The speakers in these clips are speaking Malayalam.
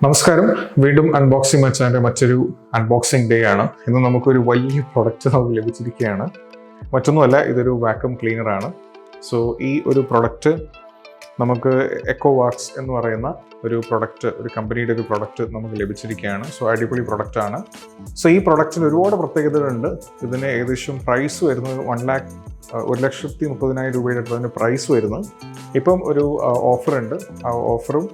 നമസ്കാരം. വീണ്ടും അൺബോക്സിംഗ് മച്ചാൻ്റെ മറ്റൊരു അൺബോക്സിംഗ് ഡേ ആണ്. ഇന്ന് നമുക്കൊരു വലിയ പ്രൊഡക്റ്റ് നമുക്ക് ലഭിച്ചിരിക്കുകയാണ്. മറ്റൊന്നുമല്ല, ഇതൊരു വാക്യൂം ക്ലീനറാണ്. സോ ഈ ഒരു പ്രൊഡക്റ്റ് നമുക്ക് എക്കോവാക്സ് എന്ന് പറയുന്ന ഒരു പ്രൊഡക്റ്റ്, ഒരു കമ്പനിയുടെ ഒരു പ്രൊഡക്റ്റ് നമുക്ക് ലഭിച്ചിരിക്കുകയാണ്. സോ അടിപൊളി പ്രൊഡക്റ്റാണ്. സോ ഈ പ്രൊഡക്റ്റിന് ഒരുപാട് പ്രത്യേകതകളുണ്ട്. ഇതിന് ഏകദേശം പ്രൈസ് വരുന്നത് 1,30,000 രൂപയുടെ അടുത്ത് പ്രൈസ് വരുന്നത്. ഇപ്പം ഒരു ഓഫർ ഉണ്ട്, ആ ഓഫറും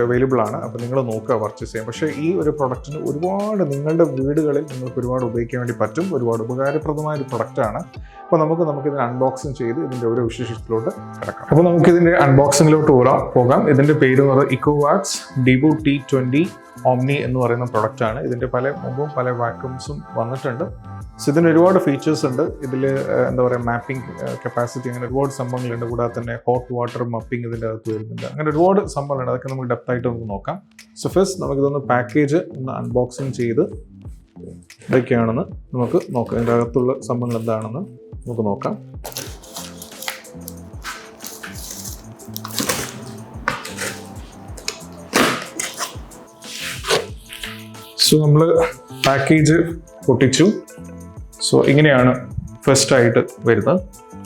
അവൈലബിൾ ആണ്. അപ്പോൾ നിങ്ങൾ നോക്കുക പർച്ചേസ് ചെയ്യാം. പക്ഷേ ഈ ഒരു പ്രൊഡക്റ്റിന് ഒരുപാട് നിങ്ങളുടെ വീടുകളിൽ നിങ്ങൾക്ക് ഒരുപാട് ഉപയോഗിക്കാൻ വേണ്ടി പറ്റും. ഒരുപാട് ഉപകാരപ്രദമായ ഒരു പ്രൊഡക്റ്റാണ്. അപ്പോൾ നമുക്കിതിന് അൺബോക്സിങ് ചെയ്ത് ഇതിൻ്റെ ഓരോ വിശേഷത്തിലോട്ട് കിടക്കാം. അപ്പോൾ നമുക്കിതിൻ്റെ അൺബോക്സിങ്ങിലോട്ട് പോകാം. ഇതിൻ്റെ പേര് എന്ന് പറയുന്നത് ഇക്കോവാക്സ് ഡീബൂട്ട് T20 ഓംനി എന്ന് പറയുന്ന പ്രൊഡക്റ്റാണ്. ഇതിൻ്റെ മുമ്പും പല വാക്യൂംസും വന്നിട്ടുണ്ട്. സോ ഇതിന് ഒരുപാട് ഫീച്ചേഴ്സ് ഉണ്ട്. ഇതിൽ എന്താ പറയുക, മാപ്പിംഗ് കപ്പാസിറ്റി, അങ്ങനെ ഒരുപാട് സംഭവങ്ങളുണ്ട്. കൂടാതെ തന്നെ ഹോട്ട് വാട്ടർ മപ്പിംഗ് ഇതിൻ്റെ അകത്ത് വരുന്നുണ്ട്. അങ്ങനെ ഒരുപാട് സംഭവങ്ങളുണ്ട്. അതൊക്കെ നമുക്ക് ഡെപ്തായിട്ട് നമുക്ക് നോക്കാം. സോ ഫസ്റ്റ് നമുക്കിതൊന്ന് പാക്കേജ് ഒന്ന് അൺബോക്സിങ് ചെയ്ത് ഇതൊക്കെയാണെന്ന് നമുക്ക് നോക്കാം. ഇതിൻ്റെ അകത്തുള്ള സംഭവങ്ങൾ എന്താണെന്ന് നമുക്ക് നോക്കാം. സോ നമ്മൾ പാക്കേജ് പൊട്ടിച്ചു. സോ ഇങ്ങനെയാണ് ഫസ്റ്റ് ആയിട്ട് വരുന്നത്.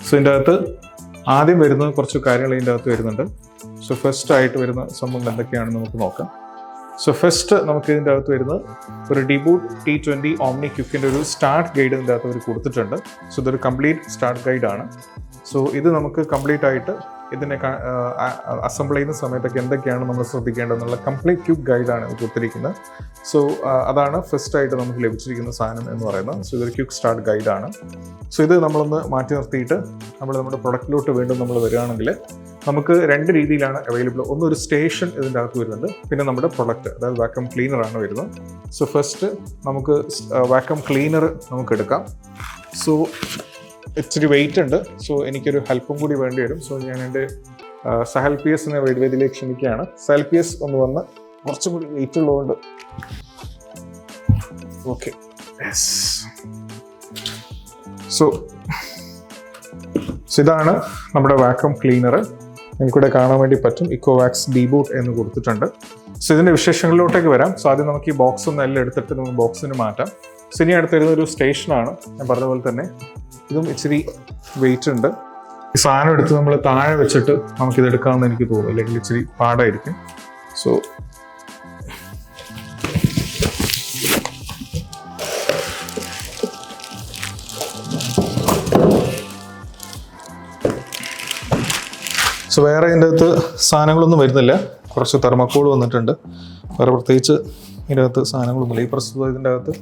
സോ ഇതിൻ്റെ അകത്ത് ആദ്യം വരുന്നത് കുറച്ച് കാര്യങ്ങൾ ഇതിൻ്റെ അകത്ത് വരുന്നുണ്ട്. സോ ഫസ്റ്റ് ആയിട്ട് വരുന്ന സംഭവങ്ങൾ എന്തൊക്കെയാണെന്ന് നമുക്ക് നോക്കാം. സോ ഫസ്റ്റ് നമുക്ക് ഇതിൻ്റെ അകത്ത് വരുന്നത് ഒരു ഡീബൂട്ട് T20 ഓംനി ക്വിക്കിൻ്റെ ഒരു സ്റ്റാർട്ട് ഗൈഡ് ഇതിൻ്റെ അകത്ത് അവർ കൊടുത്തിട്ടുണ്ട്. സോ ഇതൊരു കംപ്ലീറ്റ് സ്റ്റാർട്ട് ഗൈഡാണ്. സോ ഇത് നമുക്ക് കംപ്ലീറ്റ് ആയിട്ട് ഇതിനെ അസംബിൾ ചെയ്യുന്ന സമയത്തൊക്കെ എന്തൊക്കെയാണ് നമ്മൾ ശ്രദ്ധിക്കേണ്ടതെന്നുള്ള കംപ്ലീറ്റ് ക്വിക്ക് ഗൈഡാണ് ഇത് കൊടുത്തിരിക്കുന്നത്. സോ അതാണ് ഫസ്റ്റ് ആയിട്ട് നമുക്ക് ലഭിച്ചിരിക്കുന്ന സാധനം എന്ന് പറയുന്നത്. സോ ഇതൊരു ക്വിക്ക് സ്റ്റാർട്ട് ഗൈഡാണ്. സോ ഇത് നമ്മളൊന്ന് മാറ്റി നിർത്തിയിട്ട് നമ്മുടെ പ്രൊഡക്റ്റിലോട്ട് വീണ്ടും നമ്മൾ വരികയാണെങ്കിൽ നമുക്ക് രണ്ട് രീതിയിലാണ് അവൈലബിൾ. ഒരു സ്റ്റേഷൻ ഇതിൻ്റെ അകത്ത് വരുന്നുണ്ട്, പിന്നെ നമ്മുടെ പ്രൊഡക്റ്റ്, അതായത് വാക്യൂം ക്ലീനറാണ് വരുന്നത്. സോ ഫസ്റ്റ് നമുക്ക് വാക്യൂം ക്ലീനർ നമുക്ക് എടുക്കാം. സോ ഇച്ചിരി വെയിറ്റ് ഉണ്ട്. സോ എനിക്കൊരു ഹെൽപ്പും കൂടി വേണ്ടി വരും. സോ ഞാൻ എൻ്റെ സഹൽ PS എന്ന വേദിയിലേക്ക് ക്ഷണിക്കുകയാണ്. സഹൽ PS ഒന്ന് വന്ന് കുറച്ചും കൂടി വെയിറ്റ് ഉള്ളതുകൊണ്ട് ഓക്കെ. സോ ഇതാണ് നമ്മുടെ വാക്യൂം ക്ലീനർ. എനിക്കിവിടെ കാണാൻ വേണ്ടി പറ്റും. ഇക്കോവാക്സ് ഡീബൂട്ട് എന്ന് കൊടുത്തിട്ടുണ്ട്. സോ ഇതിൻ്റെ വിശേഷങ്ങളിലോട്ടേക്ക് വരാം. സോ ആദ്യം നമുക്ക് ഈ ബോക്സ് ഒന്ന് എല്ലാം എടുത്തിട്ട് നമുക്ക് ബോക്സിന് മാറ്റാം. സോ ഇനി അടുത്ത് വരുന്ന ഒരു സ്റ്റേഷനാണ്. ഞാൻ പറഞ്ഞ പോലെ തന്നെ ഇതും ഇച്ചിരി വെയിറ്റ് ഉണ്ട്. ഈ സാധനം എടുത്ത് നമ്മൾ താഴെ വെച്ചിട്ട് നമുക്കിത് എടുക്കാമെന്ന് എനിക്ക് തോന്നുന്നു, അല്ലെങ്കിൽ ഇച്ചിരി പാടായിരിക്കും. സോ വേറെ ഇതിൻ്റെ അകത്ത് സാധനങ്ങളൊന്നും വരുന്നില്ല. കുറച്ച് തെർമക്കോൾ വന്നിട്ടുണ്ട്. വേറെ പ്രത്യേകിച്ച് ഇതിൻ്റെ അകത്ത് സാധനങ്ങളൊന്നുമില്ല. ഈ പ്രസ്തുത ഇതിൻ്റെ അകത്ത്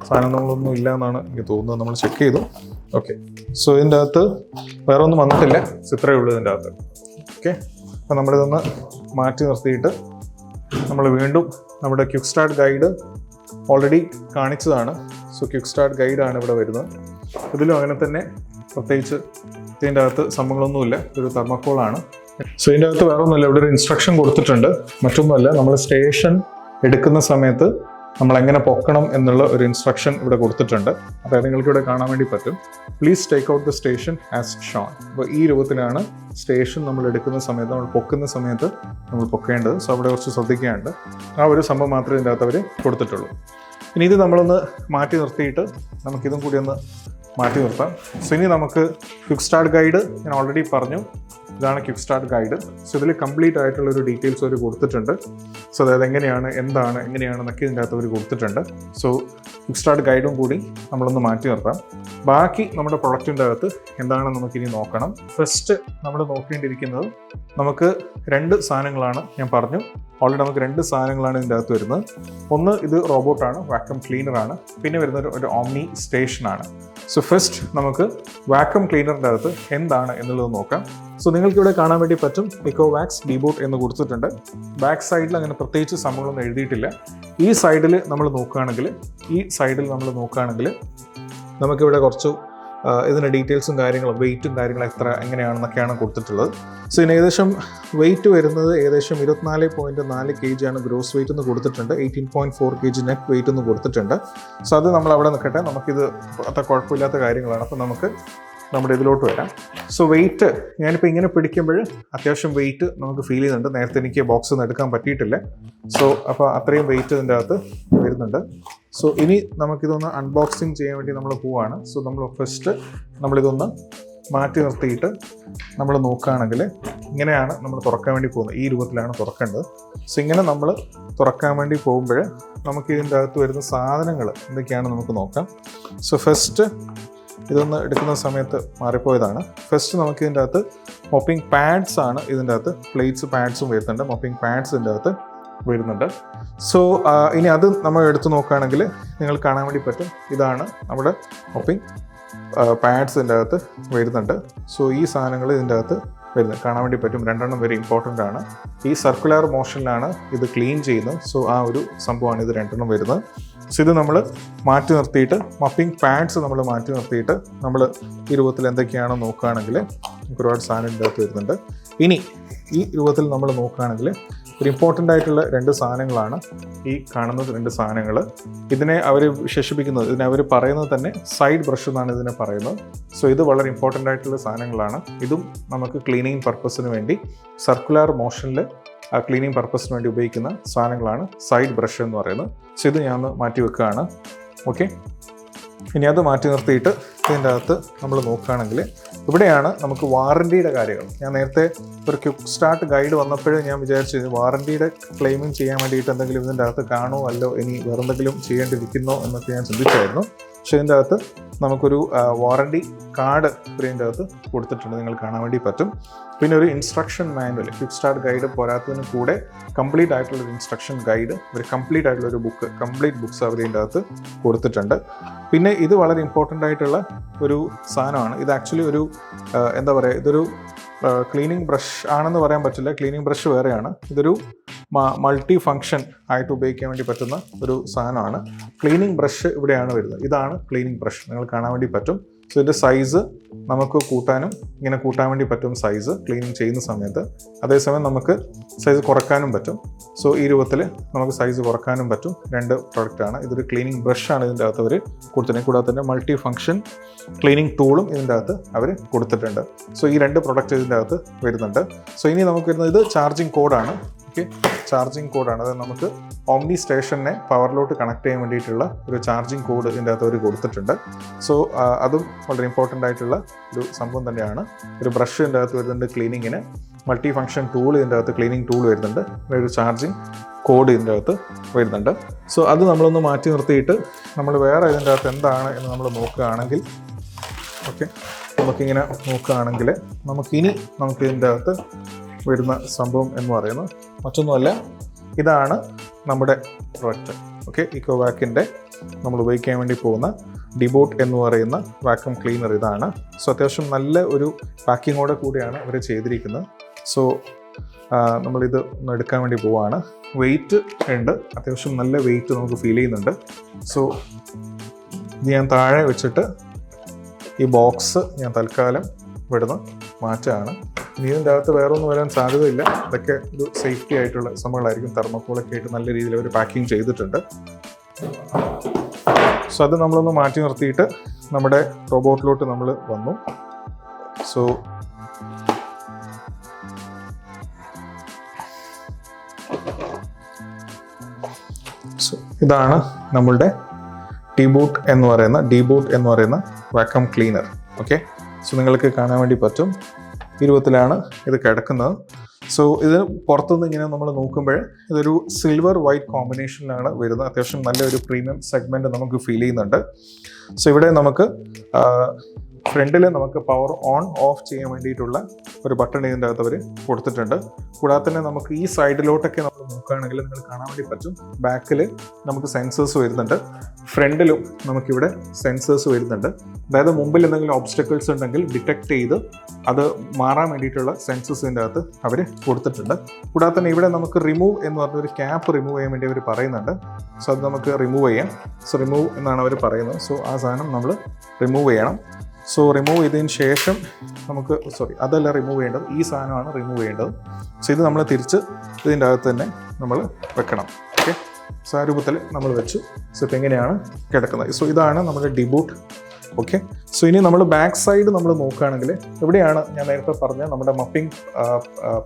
സാധനങ്ങളൊന്നും ഇല്ല എന്നാണ് എനിക്ക് തോന്നുന്നത്. നമ്മൾ ചെക്ക് ചെയ്തു. ഓക്കെ. സോ ഇതിൻ്റെ അകത്ത് വേറെ ഒന്നും വന്നിട്ടില്ല. ഇത്രയേ ഉള്ളൂ ഇതിൻ്റെ അകത്ത്. ഓക്കെ. അപ്പം നമ്മളിതൊന്ന് മാറ്റി നിർത്തിയിട്ട് നമ്മൾ വീണ്ടും നമ്മുടെ ക്വിക്ക് സ്റ്റാർട്ട് ഗൈഡ് ഓൾറെഡി കാണിച്ചതാണ്. സോ ക്വിക്ക് സ്റ്റാർട്ട് ഗൈഡാണ് ഇവിടെ വരുന്നത്. ഇതിലും അങ്ങനെ തന്നെ പ്രത്യേകിച്ച് ഇതിൻ്റെ അകത്ത് സംഭവങ്ങളൊന്നുമില്ല. ഇതൊരു തെർമക്കോളാണ്. സോ ഇതിൻ്റെ അകത്ത് വേറെ ഒന്നുമില്ല. ഇവിടെ ഒരു ഇൻസ്ട്രക്ഷൻ കൊടുത്തിട്ടുണ്ട്. മറ്റൊന്നുമല്ല, നമ്മൾ സ്റ്റേഷൻ എടുക്കുന്ന സമയത്ത് നമ്മൾ എങ്ങനെ പൊക്കണം എന്നുള്ള ഒരു ഇൻസ്ട്രക്ഷൻ ഇവിടെ കൊടുത്തിട്ടുണ്ട്. അതായത് നിങ്ങൾക്ക് ഇവിടെ കാണാൻ വേണ്ടി പറ്റും. Please take out the station as shown. അപ്പോൾ ഈ രൂപത്തിലാണ് സ്റ്റേഷൻ നമ്മൾ എടുക്കുന്ന സമയത്ത്, നമ്മൾ പൊക്കുന്ന സമയത്ത് നമ്മൾ പൊക്കേണ്ടത്. സോ അവിടെ കുറച്ച് ശ്രദ്ധിക്കാനുണ്ട്. ആ ഒരു സംഭവം മാത്രമേ ഇതിൻ്റെ അകത്ത് അവർ കൊടുത്തിട്ടുള്ളൂ. ഇനി ഇത് നമ്മളൊന്ന് മാറ്റി നിർത്തിയിട്ട് നമുക്കിതും കൂടി ഒന്ന് മാറ്റി നിർത്താം. സോ ഇനി നമുക്ക് ക്വിക്ക് സ്റ്റാർട്ട് ഗൈഡ് ഞാൻ ഓൾറെഡി പറഞ്ഞു. ഇതാണ് ക്വിക്ക് സ്റ്റാർട്ട് ഗൈഡ്. സോ ഇതിൽ കംപ്ലീറ്റ് ആയിട്ടുള്ളൊരു ഡീറ്റെയിൽസ് അവർ കൊടുത്തിട്ടുണ്ട്. സോ അതായത് എങ്ങനെയാണെന്നൊക്കെ ഇതിൻ്റെ അകത്ത് അവർ കൊടുത്തിട്ടുണ്ട്. സോ ക്വിക്ക് സ്റ്റാർട്ട് ഗൈഡും കൂടി നമ്മളൊന്ന് മാറ്റി നിർത്താം. ബാക്കി നമ്മുടെ പ്രൊഡക്റ്റിൻ്റെ അകത്ത് എന്താണെന്ന് നമുക്കിനി നോക്കണം. ഫസ്റ്റ് നമ്മൾ നോക്കേണ്ടിയിരിക്കുന്നത്, നമുക്ക് രണ്ട് സാധനങ്ങളാണ് ഞാൻ പറഞ്ഞു. ഓൾറെഡി നമുക്ക് രണ്ട് സാധനങ്ങളാണ് ഇതിൻ്റെ അകത്ത് വരുന്നത്. ഒന്ന് ഇത് റോബോട്ടാണ്, വാക്യൂം ക്ലീനറാണ്. പിന്നെ വരുന്നത് ഒരു ഓംനി സ്റ്റേഷനാണ്. സോ ഫസ്റ്റ് നമുക്ക് വാക്യൂം ക്ലീനറിൻ്റെ അകത്ത് എന്താണ് എന്നുള്ളത് നോക്കാം. സോ നിങ്ങൾക്ക് ഇവിടെ കാണാൻ വേണ്ടി പറ്റും ഇക്കോവാക്സ് ഡീബൂട്ട് എന്ന് കൊടുത്തിട്ടുണ്ട്. ബാക്ക് സൈഡിൽ അങ്ങനെ പ്രത്യേകിച്ച് സംഭവങ്ങളൊന്നും എഴുതിയിട്ടില്ല. ഈ സൈഡിൽ നമ്മൾ നോക്കുകയാണെങ്കിൽ നമുക്കിവിടെ കുറച്ച് ഇതിൻ്റെ ഡീറ്റെയിൽസും കാര്യങ്ങളും വെയിറ്റും കാര്യങ്ങളും എങ്ങനെയാണെന്നൊക്കെയാണ് കൊടുത്തിട്ടുള്ളത്. സോ ഇതിന് ഏകദേശം വെയിറ്റ് വരുന്നത് ഏകദേശം 24.4 kg ആണ് ഗ്രോസ് വെയിറ്റ് എന്ന് കൊടുത്തിട്ടുണ്ട്. 18.4 kg നെറ്റ് വെയിറ്റ് എന്ന് കൊടുത്തിട്ടുണ്ട്. സോ അത് നമ്മൾ അവിടെ നിൽക്കട്ടെ. നമുക്കിത് അത്ര കുഴപ്പമില്ലാത്ത കാര്യങ്ങളാണ്. അപ്പോൾ നമുക്ക് നമ്മുടെ ഇതിലോട്ട് വരാം. സോ വെയിറ്റ് ഞാനിപ്പോൾ ഇങ്ങനെ പിടിക്കുമ്പോൾ അത്യാവശ്യം വെയിറ്റ് നമുക്ക് ഫീൽ ചെയ്യുന്നുണ്ട്. നേരത്തെ എനിക്ക് ബോക്സ് ഒന്നും എടുക്കാൻ പറ്റിയിട്ടില്ല. സോ അപ്പോൾ അത്രയും വെയിറ്റ് ഇതിൻ്റെ അകത്ത് വരുന്നുണ്ട്. സോ ഇനി നമുക്കിതൊന്ന് അൺബോക്സിങ് ചെയ്യാൻ വേണ്ടി നമ്മൾ പോവാണ്. സോ നമ്മൾ ഫസ്റ്റ് നമ്മളിതൊന്ന് മാറ്റി നിർത്തിയിട്ട് നമ്മൾ നോക്കുകയാണെങ്കിൽ ഇങ്ങനെയാണ് നമ്മൾ തുറക്കാൻ വേണ്ടി പോകുന്നത്. ഈ രൂപത്തിലാണ് തുറക്കേണ്ടത്. സോ ഇങ്ങനെ നമ്മൾ തുറക്കാൻ വേണ്ടി പോകുമ്പോൾ നമുക്ക് ഇതിൻ്റെ അകത്ത് വരുന്ന സാധനങ്ങൾ എന്തൊക്കെയാണ് നമുക്ക് നോക്കാം. സോ ഫസ്റ്റ് ഇതൊന്ന് എടുക്കുന്ന സമയത്ത് മാറിപ്പോയതാണ്. ഫസ്റ്റ് നമുക്ക് ഇതിൻ്റെ അകത്ത് മോപ്പിംഗ് പാഡ്സ് ആണ് ഇതിൻ്റെ അകത്ത്. പ്ലേറ്റ്സ് പാഡ്സും വരുന്നുണ്ട്. മോപ്പിംഗ് പാഡ്സ് ഇതിൻ്റെ അകത്ത് വരുന്നുണ്ട്. സോ ഇനി അത് നമ്മൾ എടുത്ത് നോക്കുകയാണെങ്കിൽ നിങ്ങൾ കാണാൻ വേണ്ടി പറ്റും. ഇതാണ് നമ്മുടെ മോപ്പിംഗ് പാഡ്സ് ഇതിൻ്റെ അകത്ത് വരുന്നുണ്ട്. സോ ഈ സാധനങ്ങൾ ഇതിൻ്റെ അകത്ത് വരുന്നത് കാണാൻ വേണ്ടി പറ്റും. രണ്ടെണ്ണം വെരി ഇമ്പോർട്ടൻ്റ് ആണ്. ഈ സർക്കുലർ മോഷനിലാണ് ഇത് ക്ലീൻ ചെയ്യുന്നത്. സോ ആ ഒരു സംഭവമാണ് ഇത് രണ്ടെണ്ണം വരുന്നത്. സോ ഇത് നമ്മൾ മാറ്റി നിർത്തിയിട്ട് മപ്പിംഗ് പാഡ്സ് നമ്മൾ മാറ്റി നിർത്തിയിട്ട് നമ്മൾ ഈ രൂപത്തിൽ എന്തൊക്കെയാണോ നോക്കുകയാണെങ്കിൽ നമുക്ക് ഒരുപാട് സാധനം ഇതിൻ്റെ അകത്ത് വരുന്നുണ്ട്. ഇനി ഈ രൂപത്തിൽ നമ്മൾ നോക്കുകയാണെങ്കിൽ ഒരു ഇമ്പോർട്ടൻ്റ് ആയിട്ടുള്ള രണ്ട് സാധനങ്ങളാണ് ഈ കാണുന്നത്. രണ്ട് സാധനങ്ങൾ ഇതിനെ അവർ വിശേഷിപ്പിക്കുന്നത്, ഇതിനെ അവർ പറയുന്നത് തന്നെ സൈഡ് ബ്രഷ് എന്നാണ് ഇതിനെ പറയുന്നത്. സോ ഇത് വളരെ ഇമ്പോർട്ടൻ്റ് ആയിട്ടുള്ള സാധനങ്ങളാണ്. ഇതും നമുക്ക് ക്ലീനിങ് പർപ്പസിന് വേണ്ടി സർക്കുലർ മോഷനിൽ ക്ലീനിങ് പർപ്പസിന് വേണ്ടി ഉപയോഗിക്കുന്ന സാധനങ്ങളാണ് സൈഡ് ബ്രഷ് എന്ന് പറയുന്നത്. സോ ഇത് ഞാൻ ഒന്ന് മാറ്റി വെക്കുകയാണ്. ഓക്കെ, ഇനി അത് മാറ്റി നിർത്തിയിട്ട് ഇതിൻ്റെ അകത്ത് നമ്മൾ നോക്കുകയാണെങ്കിൽ ഇവിടെയാണ് നമുക്ക് വാറണ്ടിയുടെ കാര്യങ്ങൾ. ഞാൻ നേരത്തെ ഒരു ക്വിക്ക് സ്റ്റാർട്ട് ഗൈഡ് വന്നപ്പോഴേ ഞാൻ വിചാരിച്ചു വാറണ്ടിയുടെ ക്ലെയിമിങ് ചെയ്യാൻ വേണ്ടിയിട്ട് എന്തെങ്കിലും ഇതിൻ്റെ അകത്ത് കാണുമോ അല്ലോ, ഇനി വേറെന്തെങ്കിലും ചെയ്യേണ്ടിയിരിക്കുന്നോ എന്നൊക്കെ ഞാൻ ചിന്തിച്ചായിരുന്നു. പക്ഷേ ഇതിൻ്റെ അകത്ത് നമുക്കൊരു വാറണ്ടി കാർഡ് ഇതിൻ്റെ അകത്ത് കൊടുത്തിട്ടുണ്ട്, നിങ്ങൾ കാണാൻ വേണ്ടി പറ്റും. പിന്നെ ഒരു instruction manual, quick start guide പോരാത്തതിന് കൂടെ കംപ്ലീറ്റ് ആയിട്ടുള്ളൊരു ഇൻസ്ട്രക്ഷൻ ഗൈഡ്, ഒരു കംപ്ലീറ്റ് ആയിട്ടുള്ളൊരു ബുക്ക്, കംപ്ലീറ്റ് ബുക്സ് അവർ ഇതിൻ്റെ അകത്ത് കൊടുത്തിട്ടുണ്ട്. പിന്നെ ഇത് വളരെ ഇമ്പോർട്ടൻ്റ് ആയിട്ടുള്ള ഒരു സാധനമാണ്. ഇത് ആക്ച്വലി ഒരു എന്താ പറയുക, ഇതൊരു ക്ലീനിങ് ബ്രഷ് ആണെന്ന് പറയാൻ പറ്റില്ല. ക്ലീനിങ് ബ്രഷ് വേറെയാണ്. ഇതൊരു മൾട്ടി ഫങ്ഷൻ ആയിട്ട് ഉപയോഗിക്കാൻ വേണ്ടി പറ്റുന്ന ഒരു സാധനമാണ്. ക്ലീനിങ് ബ്രഷ് ഇവിടെയാണ് വരുന്നത്. ഇതാണ് ക്ലീനിങ് ബ്രഷ്, നിങ്ങൾ കാണാൻ വേണ്ടി പറ്റും. സോ ഇതിൻ്റെ സൈസ് നമുക്ക് കൂട്ടാനും ഇങ്ങനെ കൂട്ടാൻ വേണ്ടി പറ്റും സൈസ് ക്ലീനിങ് ചെയ്യുന്ന സമയത്ത്. അതേസമയം നമുക്ക് സൈസ് കുറയ്ക്കാനും പറ്റും. സോ ഈ രൂപത്തിൽ നമുക്ക് സൈസ് കുറയ്ക്കാനും പറ്റും. രണ്ട് പ്രൊഡക്റ്റാണ്. ഇതൊരു ക്ലീനിങ് ബ്രഷാണ് ഇതിൻ്റെ അകത്ത് അവർ കൊടുത്തിട്ടുണ്ട്. കൂടാതെ തന്നെ മൾട്ടി ഫങ്ഷൻ ക്ലീനിങ് ടൂളും ഇതിൻ്റെ അകത്ത് അവർ കൊടുത്തിട്ടുണ്ട്. സോ ഈ രണ്ട് പ്രൊഡക്റ്റ് ഇതിൻ്റെ അകത്ത് വരുന്നുണ്ട്. സോ ഇനി നമുക്ക് വരുന്നത് ഇത് ചാർജിങ് കോഡാണ്. ഓക്കെ, ചാർജിങ് കോഡാണ്. അത് നമുക്ക് ഓംനി സ്റ്റേഷനെ പവറിലോട്ട് കണക്ട് ചെയ്യാൻ വേണ്ടിയിട്ടുള്ള ഒരു ചാർജിങ് കോഡ് ഇതിൻ്റെ അകത്ത് അവർ കൊടുത്തിട്ടുണ്ട്. സോ അതും വളരെ ഇമ്പോർട്ടൻ്റ് ആയിട്ടുള്ള ഒരു സംഭവം തന്നെയാണ്. ഒരു ബ്രഷ് ഇതിൻ്റെ അകത്ത് വരുന്നുണ്ട് ക്ലീനിങ്ങിന്, മൾട്ടി ഫങ്ഷൻ ടൂൾ ഇതിൻ്റെ അകത്ത് ക്ലീനിങ് ടൂൾ വരുന്നുണ്ട്, ഒരു ചാർജിങ് കോഡ് ഇതിൻ്റെ അകത്ത് വരുന്നുണ്ട്. സോ അത് നമ്മളൊന്ന് മാറ്റി നിർത്തിയിട്ട് നമ്മൾ വേറെ ഇതിൻ്റെ അകത്ത് എന്താണ് എന്ന് നമ്മൾ നോക്കുകയാണെങ്കിൽ, ഓക്കെ, നമുക്കിങ്ങനെ നോക്കുകയാണെങ്കിൽ നമുക്ക് ഇതിൻ്റെ അകത്ത് വരുന്ന സംഭവം എന്ന് പറയുന്നത് മറ്റൊന്നുമല്ല, ഇതാണ് നമ്മുടെ പ്രൊഡക്റ്റ്. ഓക്കെ, ഇക്കോവാക്കിൻ്റെ നമ്മൾ ഉപയോഗിക്കാൻ വേണ്ടി പോകുന്ന ഡിബോട്ട് എന്ന് പറയുന്ന വാക്യൂം ക്ലീനർ ഇതാണ്. സോ അത്യാവശ്യം നല്ല ഒരു പാക്കിങ്ങോടെ കൂടിയാണ് അവർ ചെയ്തിരിക്കുന്നത്. സോ നമ്മളിത് ഒന്ന് എടുക്കാൻ വേണ്ടി പോവാണ്. വെയിറ്റ് ഉണ്ട്, അത്യാവശ്യം നല്ല വെയിറ്റ് നമുക്ക് ഫീൽ ചെയ്യുന്നുണ്ട്. സോ ഇത് ഞാൻ താഴെ വെച്ചിട്ട് ഈ ബോക്സ് ഞാൻ തൽക്കാലം ഇവിടുന്ന് മാറ്റുകയാണ്. ഇനി ഇതിൻ്റെ അകത്ത് വേറെ ഒന്നും വരാൻ സാധ്യതയില്ല. ഇതൊക്കെ ഒരു സേഫ്റ്റി ആയിട്ടുള്ള സംഭവങ്ങളായിരിക്കും. തെർമോക്കോളൊക്കെ ആയിട്ട് നല്ല രീതിയിൽ അവർ പാക്കിങ് ചെയ്തിട്ടുണ്ട്. സോ അത് നമ്മളൊന്ന് മാറ്റി നിർത്തിയിട്ട് നമ്മുടെ റോബോട്ടിലോട്ട് നമ്മൾ വന്നു. സോ ഇതാണ് നമ്മളുടെ ഡിബോട്ട് എന്ന് പറയുന്ന വാക്യൂം ക്ലീനർ. ഓക്കെ, സോ നിങ്ങൾക്ക് കാണാൻ വേണ്ടി പറ്റും ഈ രൂപത്തിലാണ് ഇത് കിടക്കുന്നത്. സോ ഇത് പുറത്തുനിന്ന് ഇങ്ങനെ നമ്മൾ നോക്കുമ്പോൾ ഇതൊരു സിൽവർ വൈറ്റ് കോമ്പിനേഷനിലാണ് വരുന്നത്. അത്യാവശ്യം നല്ലൊരു പ്രീമിയം സെഗ്മെൻറ്റ് നമുക്ക് ഫീൽ ചെയ്യുന്നുണ്ട്. സോ ഇവിടെ നമുക്ക് ഫ്രണ്ടിൽ നമുക്ക് പവർ ഓൺ ഓഫ് ചെയ്യാൻ വേണ്ടിയിട്ടുള്ള ഒരു ബട്ടൺ ഇതിൻ്റെ അകത്ത് അവർ കൊടുത്തിട്ടുണ്ട്. കൂടാതെ തന്നെ നമുക്ക് ഈ സൈഡിലോട്ടൊക്കെ നമ്മൾ നോക്കുകയാണെങ്കിൽ നിങ്ങൾ കാണാൻ വേണ്ടി പറ്റും, ബാക്കിൽ നമുക്ക് സെൻസേഴ്സ് വരുന്നുണ്ട്, ഫ്രണ്ടിലും നമുക്കിവിടെ സെൻസേഴ്സ് വരുന്നുണ്ട്. അതായത് മുമ്പിൽ എന്തെങ്കിലും ഓബ്സ്റ്റക്കിൾസ് ഉണ്ടെങ്കിൽ ഡിറ്റക്ട് ചെയ്ത് അത് മാറാൻ വേണ്ടിയിട്ടുള്ള സെൻസേഴ്സ് ഇതിൻ്റെ അകത്ത് അവർ കൊടുത്തിട്ടുണ്ട്. കൂടാതെ തന്നെ ഇവിടെ നമുക്ക് റിമൂവ് എന്ന് പറഞ്ഞൊരു ക്യാപ്പ് റിമൂവ് ചെയ്യാൻ വേണ്ടി അവർ പറയുന്നുണ്ട്. സോ അത് നമുക്ക് റിമൂവ് ചെയ്യാം. സോ റിമൂവ് എന്നാണ് അവർ പറയുന്നത്. സോ ആ സാധനം നമ്മൾ റിമൂവ് ചെയ്യണം. സോ റിമൂവ് ചെയ്തതിന് ശേഷം നമുക്ക് അതല്ല റിമൂവ് ചെയ്യേണ്ടത്, ഈ സാധനമാണ് റിമൂവ് ചെയ്യേണ്ടത്. സോ ഇത് നമ്മൾ തിരിച്ച് ഇതിൻ്റെ അകത്ത് തന്നെ നമ്മൾ വെക്കണം. ഓക്കെ, സോ ആ രൂപത്തിൽ നമ്മൾ വെച്ചു. സോ ഇപ്പം എങ്ങനെയാണ് കിടക്കുന്നത്. സോ ഇതാണ് നമ്മുടെ ഡിബോട്ട് ഓക്കെ. സോ ഇനി നമ്മൾ ബാക്ക് സൈഡ് നമ്മൾ നോക്കുകയാണെങ്കിൽ എവിടെയാണ് ഞാൻ നേരത്തെ പറഞ്ഞ നമ്മുടെ മപ്പിംഗ്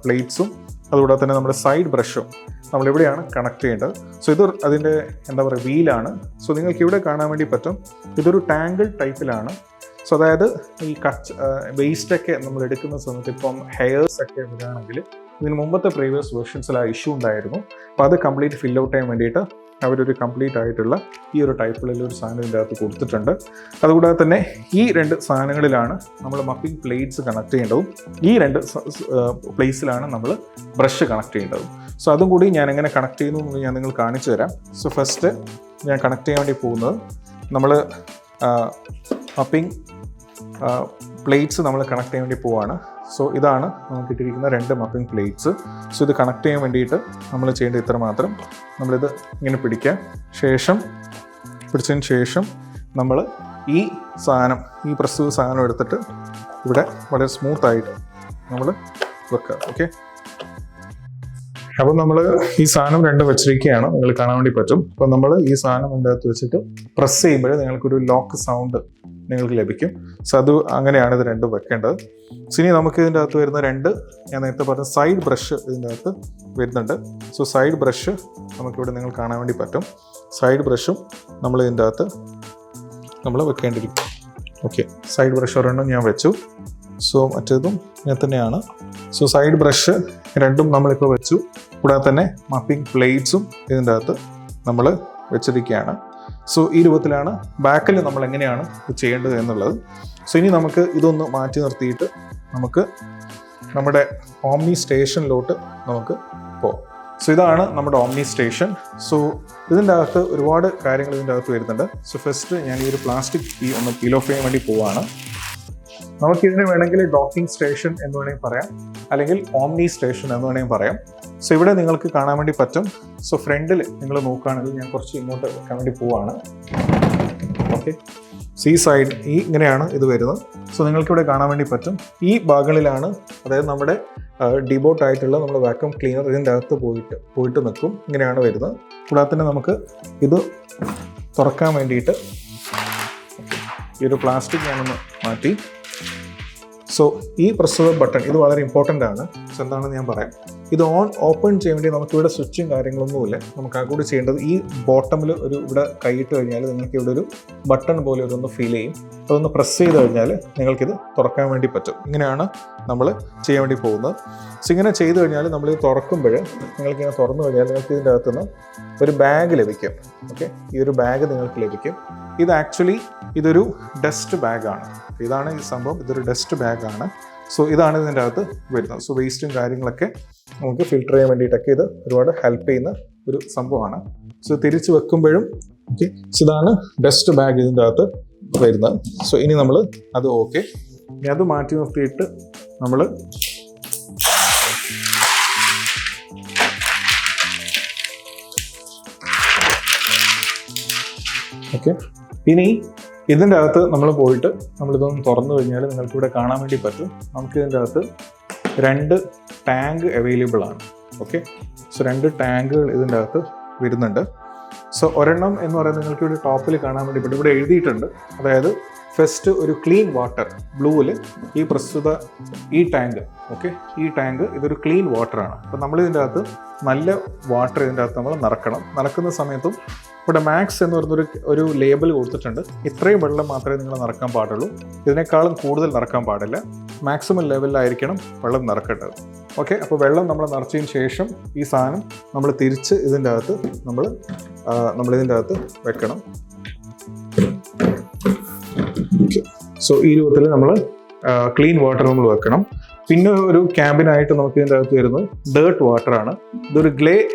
പ്ലേറ്റ്സും അതുകൂടാതെ തന്നെ നമ്മുടെ സൈഡ് ബ്രഷും നമ്മളെവിടെയാണ് കണക്ട് ചെയ്യേണ്ടത്. സോ ഇത് അതിൻ്റെ എന്താ പറയുക വീലാണ്. സോ നിങ്ങൾക്ക് ഇവിടെ കാണാൻ വേണ്ടി പറ്റും ഇതൊരു ടാങ്കിൾ ടൈപ്പിലാണ്. സോ അതായത് ഈ വേസ്റ്റൊക്കെ നമ്മൾ എടുക്കുന്ന സമയത്ത് ഇപ്പം ഹെയർസ് ഒക്കെ വരികയാണെങ്കിൽ ഇതിന് മുമ്പത്തെ പ്രീവിയസ് വേർഷൻസിൽ ആ ഇഷ്യൂ ഉണ്ടായിരുന്നു. അപ്പോൾ അത് കംപ്ലീറ്റ് ഫിൽ ഔട്ട് ചെയ്യാൻ വേണ്ടിയിട്ട് അവരൊരു കംപ്ലീറ്റ് ആയിട്ടുള്ള ഈ ഒരു ടൈപ്പിലുള്ള ഒരു സാധനം ഇതിൻ്റെ അകത്ത് കൊടുത്തിട്ടുണ്ട്. അതുകൂടാതെ തന്നെ ഈ 2 സാധനങ്ങളിലാണ് നമ്മൾ മപ്പിംഗ് പ്ലേറ്റ്സ് കണക്ട് ചെയ്യേണ്ടതും ഈ 2 പ്ലേസിലാണ് നമ്മൾ ബ്രഷ് കണക്ട് ചെയ്യേണ്ടതും. സോ അതും കൂടി ഞാൻ എങ്ങനെ കണക്ട് ചെയ്യുന്നു എന്ന് ഞാൻ നിങ്ങൾ കാണിച്ചു തരാം. സോ ഫസ്റ്റ് ഞാൻ കണക്ട് ചെയ്യാൻ വേണ്ടി പോകുന്നത് നമ്മൾ മപ്പിംഗ് പ്ലേറ്റ്സ് നമ്മൾ കണക്ട് ചെയ്യാൻ വേണ്ടി പോവാണ്. സോ ഇതാണ് നമുക്ക് ഇട്ടിരിക്കുന്ന 2 മപ്പിംഗ് പ്ലേറ്റ്സ്. സോ ഇത് കണക്ട് ചെയ്യാൻ വേണ്ടിയിട്ട് നമ്മൾ ചെയ്യേണ്ടത് ഇത്ര മാത്രം. നമ്മളിത് ഇങ്ങനെ പിടിച്ചതിന് ശേഷം നമ്മൾ ഈ സാധനം, ഈ പ്രസ്തുത സാധനം എടുത്തിട്ട് ഇവിടെ വളരെ സ്മൂത്തായിട്ട് നമ്മൾ വെക്കുക. ഓക്കെ. അപ്പം നമ്മൾ ഈ സാധനം 2 വെച്ചിരിക്കുകയാണ്, നിങ്ങൾ കാണാൻ വേണ്ടി പറ്റും. അപ്പം നമ്മൾ ഈ സാധനം അതിൻ്റെ അകത്ത് വെച്ചിട്ട് പ്രസ് ചെയ്യുമ്പോൾ നിങ്ങൾക്കൊരു ലോക്ക് സൗണ്ട് നിങ്ങൾക്ക് ലഭിക്കും. സോ അത് അങ്ങനെയാണ് ഇത് 2 വെക്കേണ്ടത്. സോ ഇനി നമുക്ക് ഇതിൻ്റെ അകത്ത് വരുന്ന 2 ഞാൻ നേരത്തെ പറഞ്ഞ സൈഡ് ബ്രഷ് ഇതിൻ്റെ അകത്ത് വരുന്നുണ്ട്. സോ സൈഡ് ബ്രഷ് നമുക്കിവിടെ നിങ്ങൾ കാണാൻ വേണ്ടി പറ്റും. സൈഡ് ബ്രഷും നമ്മൾ ഇതിൻ്റെ അകത്ത് നമ്മൾ വെക്കേണ്ടിരിക്കും. ഓക്കെ. സൈഡ് ബ്രഷ് ഒരെണ്ണം ഞാൻ വെച്ചു. സോ മറ്റേതും ഇങ്ങനെ തന്നെയാണ്. സോ സൈഡ് ബ്രഷ് 2ഉം നമ്മളിപ്പോൾ വെച്ചു. കൂടാതെ തന്നെ മപ്പിംഗ് പ്ലേറ്റ്സും ഇതിൻ്റെ അകത്ത് നമ്മൾ വെച്ചിരിക്കുകയാണ്. സോ ഈ രൂപത്തിലാണ് ബാക്കിൽ നമ്മൾ എങ്ങനെയാണ് ഇത് ചെയ്യേണ്ടത് എന്നുള്ളത്. സോ ഇനി നമുക്ക് ഇതൊന്ന് മാറ്റി നിർത്തിയിട്ട് നമുക്ക് നമ്മുടെ ഓംനി സ്റ്റേഷനിലോട്ട് നമുക്ക് പോകാം. സോ ഇതാണ് നമ്മുടെ ഓംനി സ്റ്റേഷൻ. സോ ഇതിൻ്റെ അകത്ത് ഒരുപാട് കാര്യങ്ങൾ ഇതിൻ്റെ അകത്ത് വരുന്നുണ്ട്. സോ ഫസ്റ്റ് ഞാൻ ഈ ഒരു പ്ലാസ്റ്റിക് ഒന്ന് പീൽ ഓഫ് ചെയ്യാൻ വേണ്ടി പോവാണ്. നമുക്കിതിന് വേണമെങ്കിൽ ഡോക്കിംഗ് സ്റ്റേഷൻ എന്ന് വേണമെങ്കിൽ പറയാം, അല്ലെങ്കിൽ ഓംനി സ്റ്റേഷൻ എന്ന് വേണമെങ്കിൽ പറയാം. സോ ഇവിടെ നിങ്ങൾക്ക് കാണാൻ വേണ്ടി പറ്റും. സോ ഫ്രണ്ടിൽ നിങ്ങൾ നോക്കുകയാണെങ്കിൽ ഞാൻ കുറച്ച് ഇങ്ങോട്ട് വെക്കാൻ വേണ്ടി പോവാണ്. ഓക്കെ. ഈ സൈഡ് ഇങ്ങനെയാണ് ഇത് വരുന്നത്. സോ നിങ്ങൾക്കിവിടെ കാണാൻ വേണ്ടി പറ്റും ഈ ഭാഗങ്ങളിലാണ്, അതായത് നമ്മുടെ ഡിബോട്ട് ആയിട്ടുള്ള നമ്മുടെ വാക്യൂം ക്ലീനർ ഇതിൻ്റെ അകത്ത് പോയിട്ട് നിൽക്കും. ഇങ്ങനെയാണ് വരുന്നത്. കൂടാതെ തന്നെ നമുക്ക് ഇത് തുറക്കാൻ വേണ്ടിയിട്ട് ഈ ഒരു പ്ലാസ്റ്റിക് ഞാനൊന്ന് മാറ്റി. സോ ഈ പ്രസ്തുത ബട്ടൺ ഇത് വളരെ ഇമ്പോർട്ടൻ്റ് ആണ്. സോ എന്താണെന്ന് ഞാൻ പറയാം. ഇത് ഓപ്പൺ ചെയ്യാൻ വേണ്ടി നമുക്കിവിടെ സ്വിച്ചും കാര്യങ്ങളൊന്നുമില്ല. നമുക്ക് ആ കൂടി ചെയ്യേണ്ടത് ഈ ബോട്ടമിൽ ഇവിടെ കൈയിട്ട് കഴിഞ്ഞാൽ നിങ്ങൾക്ക് ഇവിടെ ഒരു ബട്ടൺ പോലെ ഇതൊന്ന് ഫീൽ ചെയ്യും. അതൊന്ന് പ്രസ് ചെയ്ത് കഴിഞ്ഞാൽ നിങ്ങൾക്കിത് തുറക്കാൻ വേണ്ടി പറ്റും. ഇങ്ങനെയാണ് നമ്മൾ ചെയ്യാൻ വേണ്ടി പോകുന്നത്. സോ ഇങ്ങനെ ചെയ്ത് കഴിഞ്ഞാൽ നമ്മളിത് തുറക്കുമ്പോൾ നിങ്ങൾക്കിങ്ങനെ തുറന്നു കഴിഞ്ഞാൽ നിങ്ങൾക്ക് ഇതിൻ്റെ അകത്തുനിന്ന് ഒരു ബാഗ് ലഭിക്കും. ഓക്കെ. ഈ ഒരു ബാഗ് നിങ്ങൾക്ക് ലഭിക്കും. ഇത് ആക്ച്വലി ഇതൊരു ഡസ്റ്റ് ബാഗാണ്. ഇതാണ് ഈ സംഭവം. ഇതൊരു ഡസ്റ്റ് ബാഗാണ്. സോ ഇതാണ് ഇതിൻ്റെ അകത്ത് വരുന്നത്. സോ വേസ്റ്റും കാര്യങ്ങളൊക്കെ നമുക്ക് ഫിൽട്ടർ ചെയ്യാൻ വേണ്ടിയിട്ടൊക്കെ ഇത് ഒരുപാട് ഹെൽപ്പ് ചെയ്യുന്ന ഒരു സംഭവമാണ്. സോ തിരിച്ച് വെക്കുമ്പോഴും ഓക്കെ. സോ ഇതാണ് ഡസ്റ്റ് ബാഗ് ഇതിൻ്റെ അകത്ത് വരുന്നത്. സോ ഇനി നമ്മൾ അത് ഓക്കെ. ഇനി അത് മാറ്റി നിർത്തിയിട്ട് നമ്മൾ ഓക്കെ. ഇനി ഇതിൻ്റെ അകത്ത് നമ്മൾ പോയിട്ട് നമ്മളിതൊന്ന് തുറന്നു കഴിഞ്ഞാൽ നിങ്ങൾക്കിവിടെ കാണാൻ വേണ്ടി പറ്റും. നമുക്കിതിൻ്റെ അകത്ത് 2 ടാങ്ക് അവൈലബിൾ ആണ്. ഓക്കെ. സോ 2 ടാങ്കുകൾ ഇതിൻ്റെ അകത്ത് വരുന്നുണ്ട്. സോ ഒരെണ്ണം എന്ന് പറയുന്നത് നിങ്ങൾക്ക് ഇവിടെ ടോപ്പിൽ കാണാൻ വേണ്ടി പറ്റും. ഇവിടെ എഴുതിയിട്ടുണ്ട്. അതായത് ഫസ്റ്റ് ഒരു ക്ലീൻ വാട്ടർ ബ്ലൂവിൽ ഈ പ്രസ്തുത ഈ ടാങ്ക് ഓക്കെ. ഈ ടാങ്ക് ഇതൊരു ക്ലീൻ വാട്ടറാണ്. അപ്പോൾ നമ്മളിതിൻ്റെ അകത്ത് നല്ല വാട്ടർ ഇതിൻ്റെ അകത്ത് നമ്മൾ നിറക്കുന്ന സമയത്തും ഇവിടെ മാക്സ് എന്ന് പറയുന്നൊരു ഒരു ലേബൽ കൊടുത്തിട്ടുണ്ട്. ഇത്രയും വെള്ളം മാത്രമേ നിങ്ങൾ നിറക്കാൻ പാടുള്ളൂ. ഇതിനേക്കാളും കൂടുതൽ നിറക്കാൻ പാടില്ല. മാക്സിമം ലെവലിലായിരിക്കണം വെള്ളം നിറക്കേണ്ടത്. ഓക്കെ. അപ്പോൾ വെള്ളം നമ്മൾ നിറച്ചതിന് ശേഷം ഈ സാധനം നമ്മൾ തിരിച്ച് ഇതിൻ്റെ അകത്ത് നമ്മളിതിൻ്റെ അകത്ത് വെക്കണം. സോ ഈ രൂപത്തിൽ നമ്മൾ ക്ലീൻ വാട്ടർ നമ്മൾ വെക്കണം. പിന്നെ ഒരു ക്യാബിനായിട്ട് നമുക്ക് ഇതിൻ്റെ അകത്ത് വരുന്നത് ഡേർട്ട് വാട്ടറാണ്. ഇതൊരു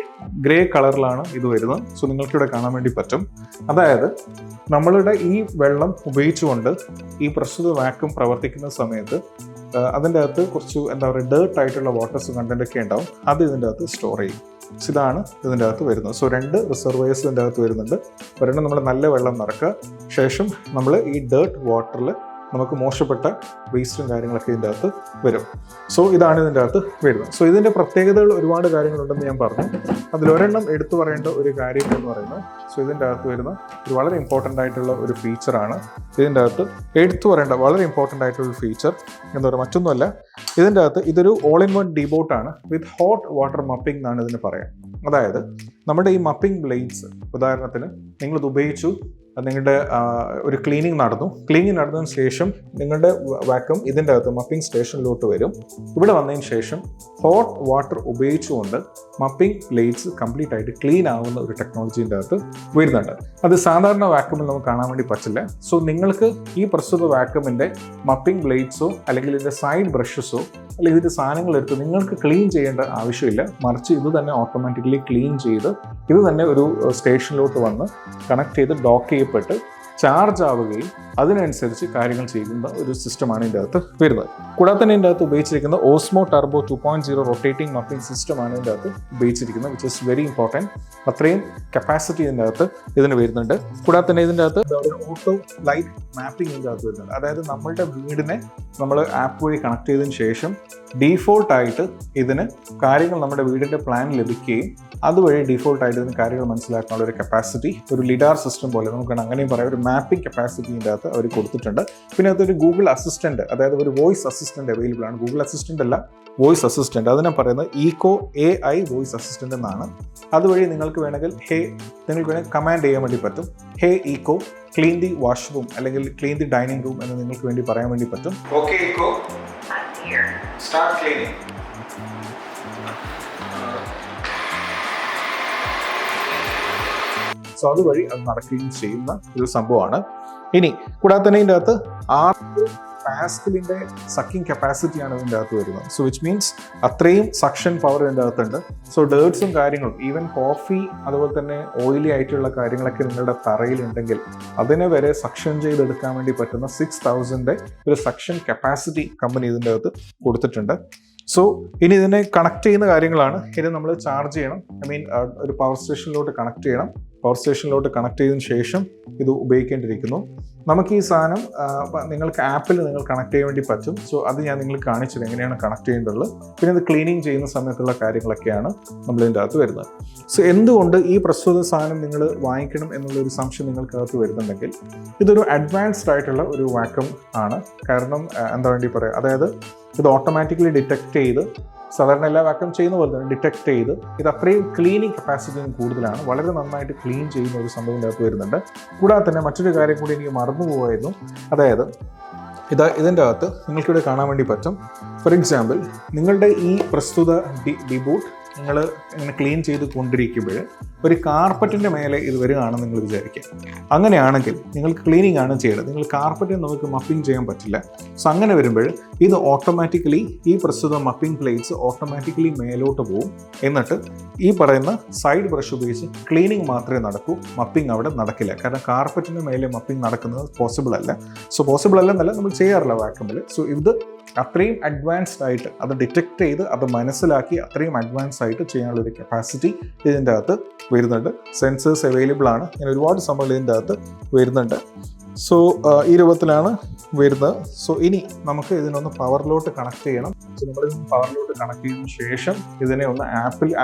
ഗ്രേ കളറിലാണ് ഇത് വരുന്നത്. സോ നിങ്ങൾക്കിവിടെ കാണാൻ വേണ്ടി പറ്റും. അതായത് നമ്മളുടെ ഈ വെള്ളം ഉപയോഗിച്ചുകൊണ്ട് ഈ പ്രസ്തുത വാക്യൂം പ്രവർത്തിക്കുന്ന സമയത്ത് അതിൻ്റെ അകത്ത് കുറച്ച് എന്താ പറയുക ഡേർട്ട് ആയിട്ടുള്ള വാട്ടേഴ്സ് കണ്ടന്റ് ഒക്കെ ഉണ്ടാവും. അത് ഇതിൻ്റെ അകത്ത് സ്റ്റോർ ചെയ്യും. സോ ഇതാണ് ഇതിൻ്റെ അകത്ത് വരുന്നത്. സോ 2 റിസർവേഴ്സ് ഇതിൻ്റെ അകത്ത് വരുന്നുണ്ട്. ഒരെണ്ണം നമ്മൾ നല്ല വെള്ളം നിറക്കുക, ശേഷം നമ്മൾ ഈ ഡേർട്ട് വാട്ടറിൽ നമുക്ക് മോശപ്പെട്ട വേസ്റ്റും കാര്യങ്ങളൊക്കെ ഇതിൻ്റെ അകത്ത് വരും. സോ ഇതാണ് ഇതിൻ്റെ അകത്ത് വരുന്നത്. സോ ഇതിൻ്റെ പ്രത്യേകതകൾ ഒരുപാട് കാര്യങ്ങളുണ്ടെന്ന് ഞാൻ പറഞ്ഞു. അതിലൊരെണ്ണം എടുത്തു പറയേണ്ട ഒരു കാര്യം എന്ന് പറയുന്നത്, സോ ഇതിൻ്റെ അകത്ത് വരുന്ന ഒരു വളരെ ഇമ്പോർട്ടൻ്റ് ആയിട്ടുള്ള ഒരു ഫീച്ചറാണ്. ഇതിൻ്റെ അകത്ത് എടുത്തു പറയേണ്ട വളരെ ഇമ്പോർട്ടൻ്റ് ആയിട്ടുള്ള ഒരു ഫീച്ചർ എന്താ പറയുക, മറ്റൊന്നുമല്ല, ഇതിൻ്റെ അകത്ത് ഇതൊരു ഓൾ ഇൻ വൺ ഡീബോട്ടാണ് വിത്ത് ഹോട്ട് വാട്ടർ മപ്പിംഗ് എന്നാണ് ഇതിന് പറയാം. അതായത് നമ്മുടെ ഈ മപ്പിംഗ് ബ്ലേഡ്സ്, ഉദാഹരണത്തിന് നിങ്ങളിത് ഉപയോഗിച്ചു, നിങ്ങളുടെ ഒരു ക്ലീനിങ് നടന്നതിന് ശേഷം നിങ്ങളുടെ വാക്വം ഇതിൻ്റെ അകത്ത് മപ്പിംഗ് സ്റ്റേഷനിലോട്ട് വരും. ഇവിടെ വന്നതിന് ശേഷം ഹോട്ട് വാട്ടർ ഉപയോഗിച്ചുകൊണ്ട് മപ്പിംഗ് ബ്ലേഡ്സ് കംപ്ലീറ്റ് ആയിട്ട് ക്ലീൻ ആവുന്ന ഒരു ടെക്നോളജീൻ്റെ അകത്ത് വരുന്നുണ്ട്. അത് സാധാരണ വാക്വമിൽ നമുക്ക് കാണാൻ വേണ്ടി പറ്റില്ല. സോ നിങ്ങൾക്ക് ഈ പ്രസ്തുത വാക്വമിൻ്റെ മപ്പിംഗ് ബ്ലേഡ്സോ അല്ലെങ്കിൽ ഇതിൻ്റെ സൈഡ് ബ്രഷസോ അല്ലെങ്കിൽ ഇതിൻ്റെ സാധനങ്ങൾ എടുത്ത് നിങ്ങൾക്ക് ക്ലീൻ ചെയ്യേണ്ട ആവശ്യമില്ല. മറിച്ച് ഇത് തന്നെ ഓട്ടോമാറ്റിക്കലി ക്ലീൻ ചെയ്ത് ഇത് തന്നെ ഒരു സ്റ്റേഷനിലോട്ട് വന്ന് കണക്ട് ചെയ്ത് ഡോക്ക് ചെയ്യപ്പെട്ട് ചാർജ് ആവുകയും അതിനനുസരിച്ച് കാര്യങ്ങൾ ചെയ്യുന്ന ഒരു സിസ്റ്റമാണ് ഇതിൻ്റെ അകത്ത് വരുന്നത്. കൂടാതെ തന്നെ ഇതിൻ്റെ അകത്ത് ഉപയോഗിച്ചിരിക്കുന്ന ഓസ്മോ ടർബോ 2.0 റൊട്ടേറ്റിംഗ് മപ്പിംഗ് സിസ്റ്റമാണ് ഇതിൻ്റെ അകത്ത് ഉപയോഗിച്ചിരിക്കുന്നത്, വിച്ച് ഇസ് വെരി ഇമ്പോർട്ടൻറ്റ്. അത്രയും കപ്പാസിറ്റി ഇതിൻ്റെ അകത്ത് ഇതിന് വരുന്നുണ്ട്. കൂടാതെ തന്നെ ഇതിൻ്റെ അകത്ത് ഓട്ടോ ലൈറ്റ് മാപ്പിംഗ് ഇതിൻ്റെ അകത്ത് വരുന്നുണ്ട്. അതായത് നമ്മളുടെ വീടിനെ നമ്മൾ ആപ്പ് വഴി കണക്ട് ചെയ്തതിന് ശേഷം ഡീഫോൾട്ടായിട്ട് ഇതിന് കാര്യങ്ങൾ നമ്മുടെ വീടിൻ്റെ പ്ലാൻ ലഭിക്കുകയും അതുവഴി ഡീഫോൾട്ടായിട്ട് ഇതിന് കാര്യങ്ങൾ മനസ്സിലാക്കാനുള്ള ഒരു കപ്പാസിറ്റി, ഒരു ലിഡാർ സിസ്റ്റം പോലെ നമുക്ക് അങ്ങനെയും പറയാം, ഒരു മാപ്പിംഗ് കപ്പാസിറ്റിൻ്റെ അകത്ത് അവർ കൊടുത്തിട്ടുണ്ട്. പിന്നെ അതൊരു ഗൂഗിൾ അസിസ്റ്റൻറ്റ്, അതായത് ഒരു വോയിസ് അസിസ്റ്റൻറ്റ് അവൈലബിൾ ആണ്. ഗൂഗിൾ അസിസ്റ്റൻ്റ് അല്ല, വോയിസ് അസിസ്റ്റൻറ്റ്. അതിനെ പറയുന്നത് ഈക്കോ AI വോയിസ് അസിസ്റ്റൻ്റ് എന്നാണ്. അതുവഴി നിങ്ങൾക്ക് വേണമെങ്കിൽ നിങ്ങൾക്ക് വേണമെങ്കിൽ കമാൻഡ് ചെയ്യാൻ വേണ്ടി പറ്റും. ഹേ ഈക്കോ ക്ലീൻ ദി വാഷ്റൂം അല്ലെങ്കിൽ ക്ലീൻ ദി ഡൈനിങ് റൂം എന്ന് നിങ്ങൾക്ക് വേണ്ടി പറയാൻ വേണ്ടി പറ്റും. Okay Eeco start cleaning. So അതുവഴി അത് നടക്കുകയും ചെയ്യുന്ന ഒരു സംഭവമാണ്. ഇനി കൂടാതെ തന്നെ ഇതിൻ്റെ അകത്ത് 6 പാസ്കലിൻ്റെ സക്കിംഗ് കപ്പാസിറ്റിയാണ് ഇതിൻ്റെ അകത്ത് വരുന്നത്. സോ വിച്ച് മീൻസ് അത്രയും സക്ഷൻ പവർ ഇതിൻ്റെ അകത്തുണ്ട്. സോ ഡേർട്സും കാര്യങ്ങളും ഈവൻ കോഫി അതുപോലെ തന്നെ ഓയിലി ആയിട്ടുള്ള കാര്യങ്ങളൊക്കെ നിങ്ങളുടെ തറയിലുണ്ടെങ്കിൽ അതിനെ വരെ സക്ഷൻ ചെയ്തെടുക്കാൻ വേണ്ടി പറ്റുന്ന 6000 ഒരു സക്ഷൻ കപ്പാസിറ്റി കമ്പനി ഇതിൻ്റെ അകത്ത് കൊടുത്തിട്ടുണ്ട്. സോ ഇനി ഇതിനെ കണക്ട് ചെയ്യുന്ന കാര്യങ്ങളാണ്. ഇത് നമ്മൾ ചാർജ് ചെയ്യണം, ഒരു പവർ സ്റ്റേഷനിലോട്ട് കണക്ട് ചെയ്യണം. പവർ സ്റ്റേഷനിലോട്ട് കണക്ട് ചെയ്തതിന് ശേഷം ഇത് ഉപയോഗിക്കേണ്ടിയിരിക്കുന്നു. നമുക്ക് ഈ സാധനം നിങ്ങൾക്ക് ആപ്പിൽ നിങ്ങൾ കണക്ട് ചെയ്യാൻ വേണ്ടി പറ്റും. സോ അത് ഞാൻ നിങ്ങൾക്ക് കാണിച്ചത് എങ്ങനെയാണ് കണക്ട് ചെയ്യേണ്ടത്. പിന്നെ ഇത് ക്ലീനിങ് ചെയ്യുന്ന സമയത്തുള്ള കാര്യങ്ങളൊക്കെയാണ് നമ്മളിതിൻ്റെ അകത്ത് വരുന്നത്. സോ എന്തുകൊണ്ട് ഈ പ്രസ്തുത സാധനം നിങ്ങൾ വാങ്ങിക്കണം എന്നുള്ളൊരു സംശയം നിങ്ങൾക്കകത്ത് വരുന്നുണ്ടെങ്കിൽ, ഇതൊരു അഡ്വാൻസ്ഡ് ആയിട്ടുള്ള ഒരു വാക്വം ആണ്. കാരണം എന്താ വേണ്ടി പറയാം, അതായത് ഇത് ഓട്ടോമാറ്റിക്കലി ഡിറ്റക്ട് ചെയ്ത്, സാധാരണ എല്ലാ വാക്വം ചെയ്യുന്ന പോലെ തന്നെ ഡിറ്റക്ട് ചെയ്ത് ഇത് അത്രയും ക്ലീനിങ് കപ്പാസിറ്റിയും കൂടുതലാണ്. വളരെ നന്നായിട്ട് ക്ലീൻ ചെയ്യുന്ന ഒരു സംഭവം ഇതിനകത്ത് വരുന്നുണ്ട്. കൂടാതെ തന്നെ മറ്റൊരു കാര്യം കൂടി എനിക്ക് മറന്നുപോയിരുന്നു. അതായത് ഇതിൻ്റെ അകത്ത് നിങ്ങൾക്കിവിടെ കാണാൻ വേണ്ടി പറ്റും. ഫോർ എക്സാമ്പിൾ, നിങ്ങളുടെ ഈ പ്രസ്തുത ഡിബൂട്ട് നിങ്ങൾ ഇങ്ങനെ ക്ലീൻ ചെയ്ത് കൊണ്ടിരിക്കുമ്പോൾ ഒരു കാർപ്പറ്റിൻ്റെ മേലെ ഇത് വരികയാണെന്ന് നിങ്ങൾ വിചാരിക്കുക. അങ്ങനെയാണെങ്കിൽ നിങ്ങൾക്ക് ക്ലീനിങ് ആണ് ചെയ്യേണ്ടത്. നിങ്ങൾ കാർപ്പറ്റിൽ നമുക്ക് മപ്പിംഗ് ചെയ്യാൻ പറ്റില്ല. സോ അങ്ങനെ വരുമ്പോൾ ഇത് ഓട്ടോമാറ്റിക്കലി ഈ പ്രസ്തുത മപ്പിംഗ് പ്ലേറ്റ്സ് ഓട്ടോമാറ്റിക്കലി മേലോട്ട് പോകും. എന്നിട്ട് ഈ പറയുന്ന സൈഡ് ബ്രഷ് ഉപയോഗിച്ച് ക്ലീനിങ് മാത്രമേ നടക്കൂ, മപ്പിംഗ് അവിടെ നടക്കില്ല. കാരണം കാർപ്പറ്റിൻ്റെ മേലെ മപ്പിംഗ് നടക്കുന്നത് പോസിബിൾ അല്ല. സോ പോസിബിൾ അല്ലെന്നല്ല, നമ്മൾ ചെയ്യാറില്ല വാക്വമിൽ. സോ ഇത് അത്രയും അഡ്വാൻസ്ഡ് ആയിട്ട് അത് ഡിറ്റക്ട് ചെയ്ത് അത് മനസ്സിലാക്കി അത്രയും അഡ്വാൻസ് ആയിട്ട് ചെയ്യാനുള്ളൊരു കപ്പാസിറ്റി ഇതിൻ്റെ അകത്ത് വരുന്നുണ്ട്. സെൻസേഴ്സ് അവൈലബിൾ ആണ്. ഇങ്ങനെ ഒരുപാട് സംഭവങ്ങൾ ഇതിൻ്റെ അകത്ത് വരുന്നുണ്ട്. സോ ഈ രൂപത്തിലാണ് വരുന്നത്. സോ ഇനി നമുക്ക് ഇതിനൊന്ന് പവറിലോട്ട് കണക്ട് ചെയ്യണം. സോ നമ്മൾ പവറിലോട്ട് കണക്ട് ചെയ്തതിന് ശേഷം ഇതിനെ ഒന്ന്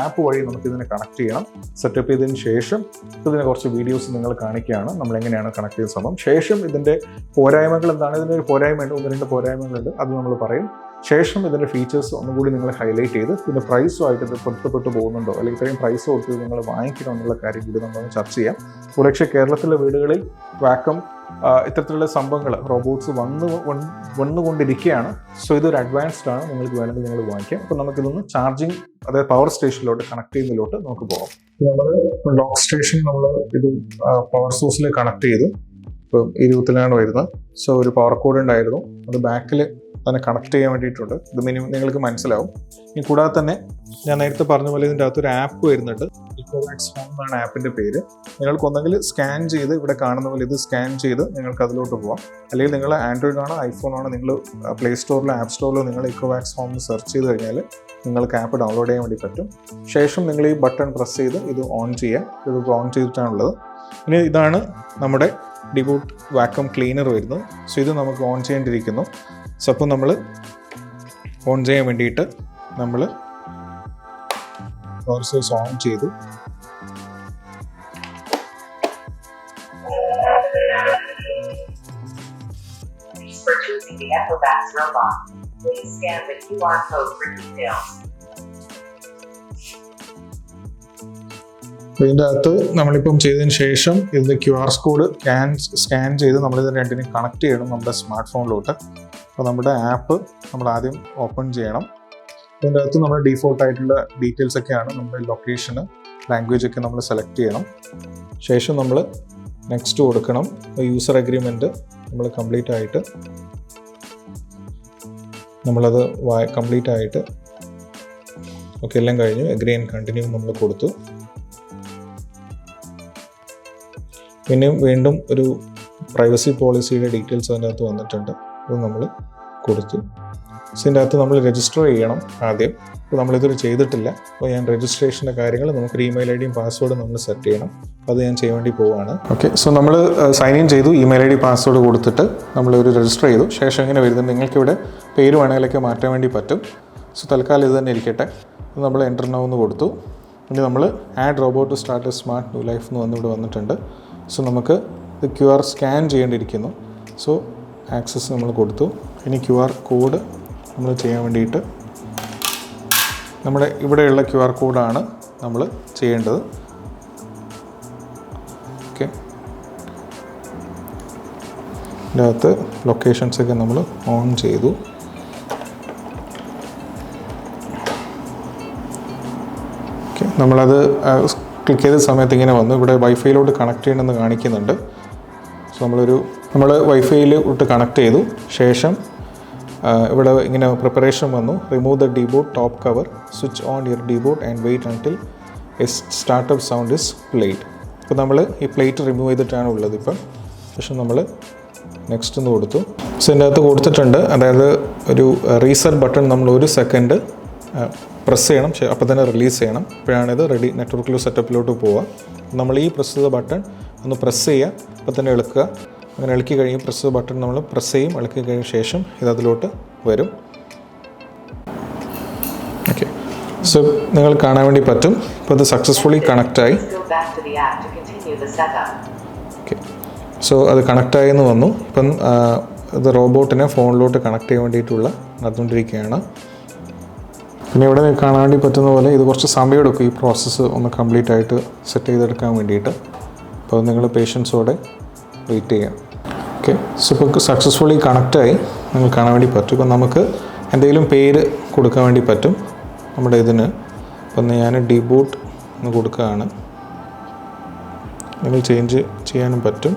ആപ്പ് വഴി നമുക്ക് ഇതിനെ കണക്ട് ചെയ്യണം. സെറ്റപ്പ് ചെയ്തതിന് ശേഷം ഇതിനെ കുറച്ച് വീഡിയോസ് നിങ്ങൾ കാണിക്കുകയാണ് നമ്മൾ എങ്ങനെയാണ് കണക്ട് ചെയ്യുന്ന സംഭവം. ശേഷം ഇതിൻ്റെ പോരായ്മകൾ എന്താണ്, ഇതിൻ്റെ ഒരു പോരായ്മയുണ്ട്, 1-2 പോരായ്മകളുണ്ട്, അത് നമ്മൾ പറയും. ശേഷം ഇതിൻ്റെ ഫീച്ചേഴ്സ് ഒന്നുകൂടി നിങ്ങൾ ഹൈലൈറ്റ് ചെയ്ത് ഇതിൻ്റെ പ്രൈസുമായിട്ട് ഇത് പൊരുത്തപ്പെട്ടു പോകുന്നുണ്ടോ, അല്ലെങ്കിൽ ഇത്രയും പ്രൈസ് കൊടുത്ത് നിങ്ങൾ വാങ്ങിക്കണം എന്നുള്ള കാര്യം കൂടി നമ്മളൊന്ന് ചർച്ച ചെയ്യാം. ഒരുപക്ഷെ കേരളത്തിലെ വീടുകളിൽ വാക്വം ഇത്തരത്തിലുള്ള സംഭവങ്ങൾ റോബോട്ട്സ് വന്നുകൊണ്ടിരിക്കുകയാണ്. സോ ഇതൊരു അഡ്വാൻസ്ഡ് ആണ്. നിങ്ങൾക്ക് വേണമെങ്കിൽ നിങ്ങൾ വാങ്ങിക്കാം. അപ്പോൾ നമുക്കിതൊന്ന് ചാർജിങ്, അതായത് പവർ സ്റ്റേഷനിലോട്ട് കണക്ട് ചെയ്യുന്നതിലോട്ട് നമുക്ക് പോകാം. നമ്മൾ ലോക്ക് സ്റ്റേഷൻ നമ്മൾ ഇത് പവർ സോഴ്സിൽ കണക്ട് ചെയ്തു. ഇപ്പം 20-ലാണ് വരുന്നത്. സോ ഒരു പവർ കോഡ് ഉണ്ടായിരുന്നു, അത് ബാക്കിൽ തന്നെ കണക്ട് ചെയ്യാൻ വേണ്ടിയിട്ടുണ്ട്. ഇത് നിങ്ങൾക്ക് മനസ്സിലാവും. ഇനി കൂടാതെ തന്നെ ഞാൻ നേരത്തെ പറഞ്ഞ പോലെ ഇതിൻ്റെ അകത്തൊരു ആപ്പ് വരുന്നുണ്ട്. ഇക്കോവാക്സ് ഹോം എന്നാണ് ആപ്പിൻ്റെ പേര്. നിങ്ങൾക്ക് ഒന്നെങ്കിൽ സ്കാൻ ചെയ്ത് ഇവിടെ കാണുന്ന പോലെ ഇത് സ്കാൻ ചെയ്ത് നിങ്ങൾക്ക് അതിലോട്ട് പോകാം. അല്ലെങ്കിൽ നിങ്ങൾ ആൻഡ്രോയിഡ് ആണോ ഐഫോൺ ആണോ, നിങ്ങൾ പ്ലേ സ്റ്റോറിലോ ആപ്പ് സ്റ്റോറിലോ നിങ്ങൾ ഇക്കോവാക്സ് ഹോം സെർച്ച് ചെയ്ത് കഴിഞ്ഞാൽ നിങ്ങൾക്ക് ആപ്പ് ഡൗൺലോഡ് ചെയ്യാൻ വേണ്ടി പറ്റും. ശേഷം നിങ്ങൾ ഈ ബട്ടൺ പ്രസ് ചെയ്ത് ഇത് ഓൺ ചെയ്യാം. ഇത് ഓൺ ചെയ്തിട്ടാണുള്ളത്. ഇനി ഇതാണ് നമ്മുടെ ഡിബൂട്ട് വാക്വം ക്ലീനർ വരുന്നു. സോ ഇത് നമുക്ക് ഓൺ ചെയ്യേണ്ടിയിരിക്കുന്നു. സോ അപ്പോൾ നമ്മൾ ഓൺ ചെയ്യാൻ വേണ്ടിയിട്ട് നമ്മൾ പവർ സോഴ്സ് ഓൺ ചെയ്തു. For choosing the Echovacs robot, please scan the QR code for details. ഇതിൻ്റെ അകത്ത് നമ്മളിപ്പം ചെയ്തതിന് ശേഷം ഇതിൻ്റെ QR കോഡ് സ്കാൻ ചെയ്ത് നമ്മളിത് രണ്ടിനും കണക്ട് ചെയ്യണം നമ്മുടെ സ്മാർട്ട് ഫോണിലോട്ട്. അപ്പോൾ നമ്മുടെ ആപ്പ് നമ്മൾ ആദ്യം ഓപ്പൺ ചെയ്യണം. ഇതിൻ്റെ അകത്ത് നമ്മൾ ഡീഫോൾട്ട് ആയിട്ടുള്ള ഡീറ്റെയിൽസ് ഒക്കെയാണ്. നമ്മുടെ ലൊക്കേഷന്, ലാംഗ്വേജ് ഒക്കെ നമ്മൾ സെലക്ട് ചെയ്യണം. ശേഷം നമ്മൾ നെക്സ്റ്റ് കൊടുക്കണം. യൂസർ അഗ്രിമെൻറ്റ് നമ്മൾ കംപ്ലീറ്റ് ആയിട്ട് നമ്മളത് കംപ്ലീറ്റ് ആയിട്ട് ഓക്കെ എല്ലാം കഴിഞ്ഞു. അഗ്രി ആൻഡ് കണ്ടിന്യൂ നമ്മൾ കൊടുത്തു. പിന്നെ വീണ്ടും ഒരു പ്രൈവസി പോളിസിയുടെ ഡീറ്റെയിൽസ് അതിൻ്റെ അകത്ത് വന്നിട്ടുണ്ട്. അത് നമ്മൾ കൊടുത്തു. സോ ഇതിൻ്റെ അകത്ത് നമ്മൾ രജിസ്റ്റർ ചെയ്യണം ആദ്യം. അപ്പോൾ നമ്മളിതൊരു ചെയ്തിട്ടില്ല. അപ്പോൾ ഞാൻ രജിസ്ട്രേഷൻ്റെ കാര്യങ്ങൾ നമുക്കൊരു ഇമെയിൽ ഐ ഡിയും പാസ്വേഡും നമ്മൾ സെറ്റ് ചെയ്യണം. അത് ഞാൻ ചെയ്യാൻ വേണ്ടി പോവുകയാണ്. ഓക്കെ, സോ നമ്മൾ സൈൻ ഇൻ ചെയ്തു. ഇമെയിൽ ഐ ഡി പാസ്വേഡ് കൊടുത്തിട്ട് നമ്മളൊരു രജിസ്റ്റർ ചെയ്തു. ശേഷം ഇങ്ങനെ വരുന്നുണ്ട്. നിങ്ങൾക്കിവിടെ പേര് വേണമെങ്കിലൊക്കെ മാറ്റാൻ വേണ്ടി പറ്റും. സോ തൽക്കാലം ഇത് തന്നെ ഇരിക്കട്ടെ. നമ്മൾ എൻ്റർ നൗ എന്ന് കൊടുത്തു. ഇനി നമ്മൾ add robot to start a smart new life എന്ന് വന്നിവിടെ വന്നിട്ടുണ്ട്. സോ നമുക്ക് ഇത് QR സ്കാൻ ചെയ്യേണ്ടിയിരിക്കുന്നു. സോ ആക്സസ് നമ്മൾ കൊടുത്തു. ഇനി QR കോഡ് നമ്മൾ ചെയ്യാൻ വേണ്ടിയിട്ട് നമ്മുടെ ഇവിടെയുള്ള QR കോഡാണ് നമ്മൾ ചെയ്യേണ്ടത്. ഓക്കെ, ഇതിൻ്റെ അകത്ത് ലൊക്കേഷൻസൊക്കെ നമ്മൾ ഓൺ ചെയ്തു. ഓക്കെ, നമ്മളത് ക്ലിക്ക് ചെയ്ത സമയത്ത് ഇങ്ങനെ വന്നു. ഇവിടെ വൈഫൈയിലോട്ട് കണക്ട് ചെയ്യണമെന്ന് കാണിക്കുന്നുണ്ട്. സോ നമ്മൾ വൈഫൈയിലോട്ട് കണക്ട് ചെയ്തു. ശേഷം ഇവിടെ ഇങ്ങനെ പ്രിപ്പറേഷൻ വന്നു. Remove the Deebot top cover, switch on your Deebot and wait until a startup sound is played. ഇപ്പോൾ നമ്മൾ ഈ പ്ലേറ്റ് റിമൂവ് ചെയ്തിട്ടാണ് ഉള്ളത് ഇപ്പം. ശേഷം നമ്മൾ നെക്സ്റ്റ് എന്ന് കൊടുത്തു. സോ ഇതിൻ്റെ അകത്ത് കൊടുത്തിട്ടുണ്ട്. അതായത് ഒരു റീസെറ്റ് ബട്ടൺ നമ്മൾ 1 സെക്കൻഡ് പ്രസ് ചെയ്യണം. അപ്പോൾ തന്നെ റിലീസ് ചെയ്യണം. അപ്പോഴാണിത് റെഡി നെറ്റ്വർക്കിലോ സെറ്റപ്പിലോട്ട് പോവുക. നമ്മൾ ഈ പ്രസ് ചെയ്ത ബട്ടൺ ഒന്ന് പ്രസ് ചെയ്യുക, അപ്പോൾ തന്നെ ഇളക്കുക. അങ്ങനെ ഇളക്കി കഴിയും പ്രസ് ചെയ്ത ബട്ടൺ നമ്മൾ പ്രസ് ചെയ്യും. ഇളക്കി കഴിഞ്ഞ ശേഷം ഇത് അതിലോട്ട് വരും. ഓക്കെ, സോ നിങ്ങൾ കാണാൻ വേണ്ടി പറ്റും. ഇപ്പോൾ ഇത് സക്സസ്ഫുള്ളി കണക്റ്റായി. ഓക്കെ, സോ അത് കണക്റ്റായി എന്ന് വന്നു. ഇപ്പം ഇത് റോബോട്ടിനെ ഫോണിലോട്ട് കണക്ട് ചെയ്യാൻ വേണ്ടിയിട്ടുള്ള നടന്നുകൊണ്ടിരിക്കുകയാണ്. പിന്നെ ഇവിടെ കാണാൻ വേണ്ടി പറ്റുന്ന പോലെ ഇത് കുറച്ച് സമയം എടുക്കും ഈ പ്രോസസ്സ് ഒന്ന് കംപ്ലീറ്റ് ആയിട്ട് സെറ്റ് ചെയ്തെടുക്കാൻ വേണ്ടിയിട്ട്. അപ്പോൾ നിങ്ങൾ പേഷ്യൻസോടെ വെയിറ്റ് ചെയ്യാം. ഓക്കെ, സോ ഇപ്പോൾ സക്സസ്ഫുള്ളി കണക്റ്റായി നിങ്ങൾ കാണാൻ വേണ്ടി പറ്റും. ഇപ്പം നമുക്ക് എന്തെങ്കിലും പേര് കൊടുക്കാൻ വേണ്ടി പറ്റും നമ്മുടെ ഇതിന്. അപ്പം ഞാൻ ഡിബൂട്ട് എന്ന് കൊടുക്കുകയാണ്. നിങ്ങൾ ചേഞ്ച് ചെയ്യാനും പറ്റും.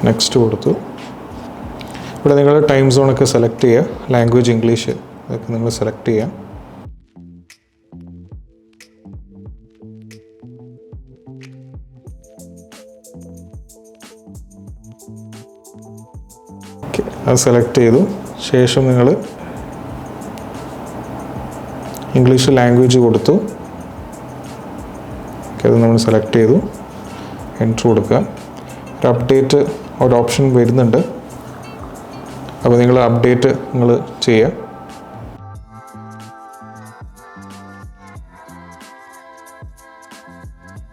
നെക്സ്റ്റ് കൊടുത്തു. ഇവിടെ നിങ്ങൾ ടൈം സോണൊക്കെ സെലക്ട് ചെയ്യുക. ലാംഗ്വേജ് ഇംഗ്ലീഷ് അതൊക്കെ നിങ്ങൾ സെലക്ട് ചെയ്യുക. ഓക്കെ, അത് സെലക്ട് ചെയ്തു. ശേഷം നിങ്ങൾ ഇംഗ്ലീഷ് ലാംഗ്വേജ് കൊടുത്തു. ഓക്കെ, അത് നമ്മൾ സെലക്ട് ചെയ്തു. എൻട്രി കൊടുക്കുക. ഒരു അപ്ഡേറ്റ് ഒരു ഓപ്ഷൻ വരുന്നുണ്ട്. അപ്പോൾ നിങ്ങൾ അപ്ഡേറ്റ് നിങ്ങൾ ചെയ്യുക.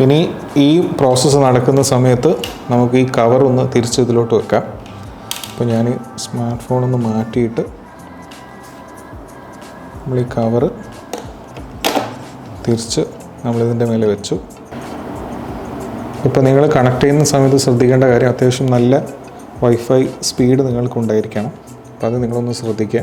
ഇനി ഈ പ്രോസസ്സ് നടക്കുന്ന സമയത്ത് നമുക്ക് ഈ കവർ ഒന്ന് തിരിച്ച് ഇതിലോട്ട് വെക്കാം. അപ്പോൾ ഞാൻ ഈ സ്മാർട്ട് ഫോണൊന്ന് മാറ്റിയിട്ട് നമ്മൾ ഈ കവർ തിരിച്ച് നമ്മളിതിൻ്റെ മേലെ വെച്ചു. ഇപ്പോൾ നിങ്ങൾ കണക്ട് ചെയ്യുന്ന സമയത്ത് ശ്രദ്ധിക്കേണ്ട കാര്യം അത്യാവശ്യം നല്ല വൈഫൈ സ്പീഡ് നിങ്ങൾക്കുണ്ടായിരിക്കണം. അപ്പോൾ അത് നിങ്ങളൊന്ന് ശ്രദ്ധിക്കുക.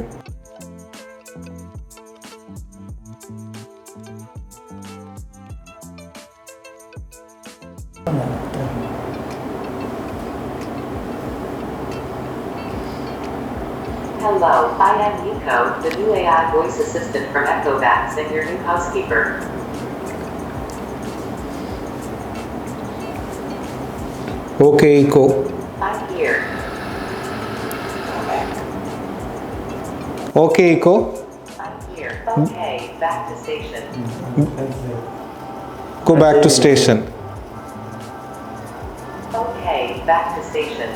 Hello, I am Nico, the new AI voice assistant from Echovacs and your new housekeeper. Okay, Echo. I'm here. Okay, Echo. I'm here. Okay, back to station. Go back to station. Okay, back to station.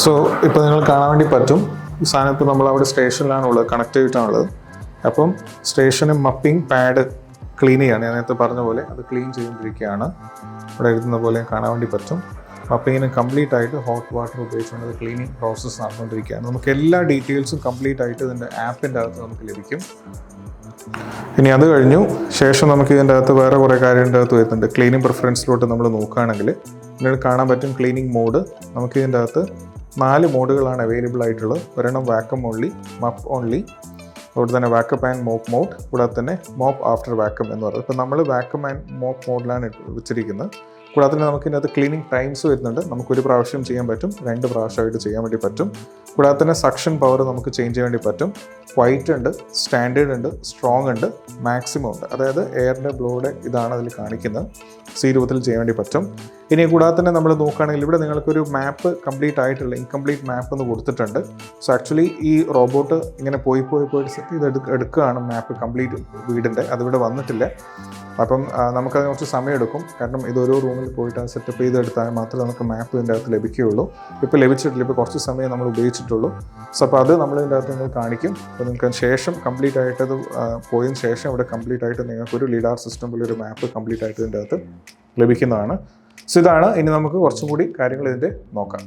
So ഇപ്പോൾ നിങ്ങൾ കാണാൻ വേണ്ടി പറ്റും ഈ സാധനം ഇപ്പോൾ നമ്മളവിടെ സ്റ്റേഷനിലാണുള്ളത്, കണക്ട് ചെയ്തിട്ടാണുള്ളത്. അപ്പം സ്റ്റേഷന് മപ്പിംഗ് പാഡ് ക്ലീൻ ചെയ്യാണ്. ഞാൻ നേരത്തെ പറഞ്ഞ പോലെ അത് ക്ലീൻ ചെയ്തുകൊണ്ടിരിക്കുകയാണ്. ഇവിടെ എഴുതുന്ന പോലെ കാണാൻ വേണ്ടി പറ്റും. മപ്പിങ്ങിന് കംപ്ലീറ്റ് ആയിട്ട് ഹോട്ട് വാട്ടർ ഉപയോഗിച്ചുകൊണ്ട് അത് ക്ലീനിങ് പ്രോസസ്സ് നടന്നുകൊണ്ടിരിക്കുകയാണ്. നമുക്ക് എല്ലാ ഡീറ്റെയിൽസും കംപ്ലീറ്റ് ആയിട്ട് ഇതിൻ്റെ ആപ്പിൻ്റെ അകത്ത് നമുക്ക് ലഭിക്കും. ഇനി അത് കഴിഞ്ഞു ശേഷം നമുക്ക് ഇതിൻ്റെ അകത്ത് വേറെ കുറേ കാര്യത്തിൻ്റെ അകത്ത് വരുന്നുണ്ട്. ക്ലീനിങ് പ്രിഫറൻസിലോട്ട് നമ്മൾ നോക്കുകയാണെങ്കിൽ നിങ്ങൾക്ക് കാണാൻ പറ്റും ക്ലീനിങ് മോഡ്. നമുക്ക് ഇതിൻ്റെ അകത്ത് 4 മോഡുകളാണ് അവൈലബിൾ ആയിട്ടുള്ളത്. ഒരെണ്ണം വാക്വം ഓൺലി, മപ്പ് ഓൺലി, അതുപോലെ തന്നെ വാക്വം ആൻഡ് മോപ്പ് മോഡ്, കൂടാതെ തന്നെ മോപ്പ് ആഫ്റ്റർ വാക്വം എന്ന് പറയുന്നത്. ഇപ്പോൾ നമ്മൾ വാക്വം ആൻഡ് മോപ്പ് മോഡിലാണ് വെച്ചിരിക്കുന്നത്. കൂടാതെ തന്നെ നമുക്ക് ഇതിനകത്ത് ക്ലീനിങ് ടൈംസ് വരുന്നുണ്ട്. നമുക്കൊരു പ്രാവശ്യം ചെയ്യാൻ പറ്റും, 2 പ്രാവശ്യമായിട്ട് ചെയ്യാൻ വേണ്ടി പറ്റും. കൂടാതെ തന്നെ സക്ഷൻ പവർ നമുക്ക് ചേഞ്ച് ചെയ്യാൻ വേണ്ടി പറ്റും. വൈറ്റ് ഉണ്ട്, സ്റ്റാൻഡേർഡ് ഉണ്ട്, സ്ട്രോങ് ഉണ്ട്, മാക്സിമം ഉണ്ട്. അതായത് എയറിൻ്റെ ബ്ലോയുടെ ഇതാണ് അതിൽ കാണിക്കുന്നത്. C20 ചെയ്യാൻ വേണ്ടി പറ്റും. ഇനി കൂടാതെ തന്നെ നമ്മൾ നോക്കുകയാണെങ്കിൽ ഇവിടെ നിങ്ങൾക്കൊരു മാപ്പ് കംപ്ലീറ്റ് ആയിട്ടുള്ള ഇൻകംപ്ലീറ്റ് മാപ്പ് എന്ന് കൊടുത്തിട്ടുണ്ട്. സോ ആക്ച്വലി ഈ റോബോട്ട് ഇങ്ങനെ പോയിട്ട് സെറ്റ് ചെയ്ത് എടുക്കുകയാണ് മാപ്പ് കംപ്ലീറ്റ് വീടിൻ്റെ. അതിവിടെ വന്നിട്ടില്ല. അപ്പം നമുക്കത് കുറച്ച് സമയമെടുക്കും. കാരണം ഇതൊരു റൂമിൽ പോയിട്ട് അത് സെറ്റപ്പ് ചെയ്തെടുത്താൽ മാത്രമേ നമുക്ക് മാപ്പ് ഇതിൻ്റെ അകത്ത് ലഭിക്കുകയുള്ളൂ. ഇപ്പോൾ ലഭിച്ചിട്ടില്ല, ഇപ്പോൾ കുറച്ച് സമയം നമ്മൾ ഉപയോഗിച്ചിട്ടുള്ളൂ. സോ അപ്പോൾ അത് നമ്മൾ ഇതിൻ്റെ അകത്ത് നിങ്ങൾ കാണിക്കും. അപ്പോൾ നിങ്ങൾക്ക് ശേഷം കംപ്ലീറ്റ് ആയിട്ട് അത് പോയതിന് ശേഷം ഇവിടെ കംപ്ലീറ്റ് ആയിട്ട് നിങ്ങൾക്കൊരു ലിഡാർ സിസ്റ്റം പോലെ ഒരു മാപ്പ് കംപ്ലീറ്റ് ആയിട്ട് ഇതിൻ്റെ അകത്ത് ലഭിക്കുന്നതാണ്. സോ ഇതാണ്. ഇനി നമുക്ക് കുറച്ചും കൂടി കാര്യങ്ങൾ ഇതിൻ്റെ നോക്കാം.